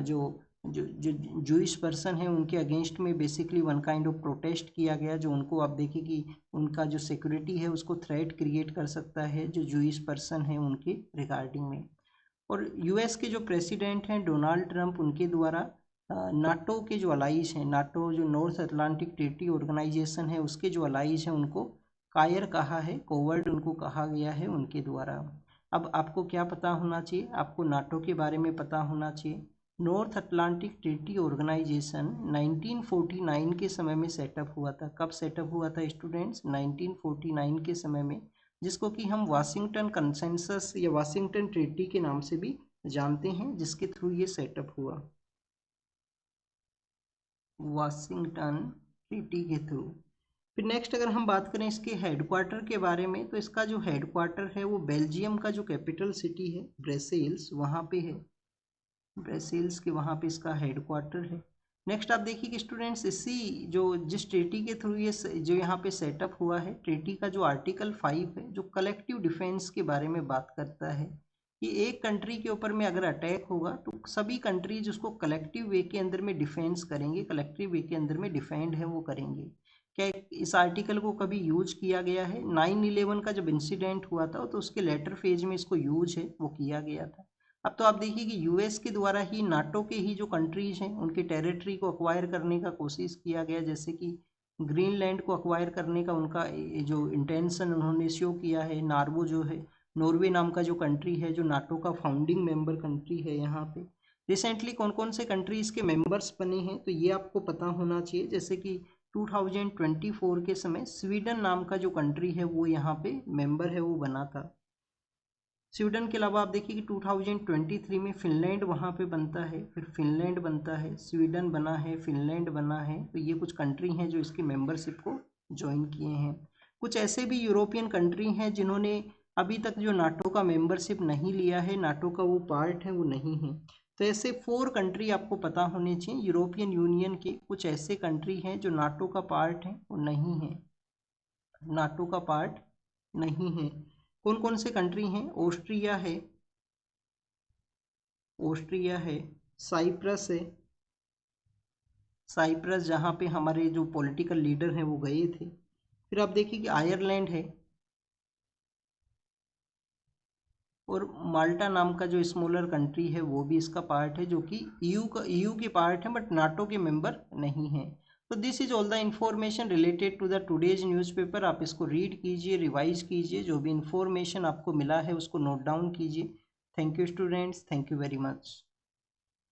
जो जो जो जूइश पर्सन है उनके अगेंस्ट में basically one kind of protest किया गया, जो उनको आप देखिए कि उनका जो सिक्योरिटी है उसको थ्रेट क्रिएट कर सकता है जो जूइश पर्सन है उनके रिगार्डिंग में। और यूएस के जो प्रेसिडेंट हैं डोनाल्ड ट्रंप, उनके द्वारा नाटो के जो अलाइज हैं, नाटो जो नॉर्थ अटलांटिक ट्रीटी ऑर्गेनाइजेशन है उसके जो अलाइज हैं उनको कायर कहा है, कोवर्ड उनको कहा गया है उनके द्वारा। अब आपको क्या पता होना चाहिए? आपको नाटो के बारे में पता होना चाहिए। नॉर्थ अटलांटिक ट्रीटी ऑर्गेनाइजेशन 1949 के समय में सेटअप हुआ था। कब सेटअप हुआ था स्टूडेंट्स? 1949 के समय में, जिसको कि हम वाशिंगटन कंसेंसस या वाशिंगटन ट्रीटी के नाम से भी जानते हैं, जिसके थ्रू ये सेटअप हुआ, वाशिंगटन ट्रीटी के थ्रू। फिर नेक्स्ट अगर हम बात करें इसके हेडक्वार्टर के बारे में, तो इसका जो हेडक्वार्टर है वो बेल्जियम का जो कैपिटल सिटी है ब्रसेल्स, वहाँ पे है। ब्रसेल्स के वहाँ पे इसका हेडक्वार्टर है। नेक्स्ट आप देखिए कि स्टूडेंट्स इसी जो जिस ट्रीटी के थ्रू ये जो यहाँ पे सेटअप हुआ है, ट्रीटी का जो आर्टिकल 5 है जो कलेक्टिव डिफेंस के बारे में बात करता है कि एक कंट्री के ऊपर में अगर अटैक होगा तो सभी कंट्रीज उसको कलेक्टिव वे के अंदर में डिफेंस करेंगे, कलेक्टिव वे के अंदर में डिफेंड है वो करेंगे। क्या इस आर्टिकल को कभी यूज किया गया है? 9/11 का जब इंसिडेंट हुआ था तो उसके लेटर फेज में इसको यूज है वो किया गया था। अब तो आप देखिए कि यूएस के द्वारा ही नाटो के ही जो कंट्रीज हैं उनके टेरिटरी को अक्वायर करने का कोशिश किया गया, जैसे कि ग्रीनलैंड को अक्वायर करने का उनका जो इंटेंशन उन्होंने शो किया है, नार्वो जो है नॉर्वे नाम का जो कंट्री है, जो नाटो का फाउंडिंग मेंबर कंट्री है। यहाँ पे रिसेंटली कौन कौन से कंट्रीज़ के मेंबर्स बने हैं, तो ये आपको पता होना चाहिए। जैसे कि 2024 के समय स्वीडन नाम का जो कंट्री है वो यहाँ पे मेंबर है, वो बना था। स्वीडन के अलावा आप देखिए कि 2023 में फिनलैंड वहाँ पे बनता है, फिर फिनलैंड बनता है, स्वीडन बना है, फिनलैंड बना है। तो ये कुछ कंट्री हैं जो इसकी मेंबरशिप को ज्वाइन किए हैं। कुछ ऐसे भी यूरोपियन कंट्री हैं जिन्होंने अभी तक जो नाटो का मेंबरशिप नहीं लिया है, नाटो का वो पार्ट है, वो नहीं है। तो ऐसे 4 कंट्री आपको पता होने चाहिए यूरोपियन यूनियन के। कुछ ऐसे कंट्री हैं जो नाटो का पार्ट है, वो नहीं है, नाटो का पार्ट नहीं है। कौन कौन से कंट्री हैं? ऑस्ट्रिया है, ऑस्ट्रिया है, साइप्रस है, साइप्रस जहाँ पे हमारे जो पॉलिटिकल लीडर हैं वो गए थे। फिर आप देखिए कि आयरलैंड है, और माल्टा नाम का जो स्मॉलर कंट्री है वो भी इसका पार्ट है, जो कि ईयू के पार्ट है बट नाटो के मेंबर नहीं है। तो this is all the information related to the today's newspaper. आप इसको रीड कीजिए, रिवाइज कीजिए, जो भी इंफॉर्मेशन आपको मिला है उसको नोट डाउन कीजिए। Thank you students, thank you very much.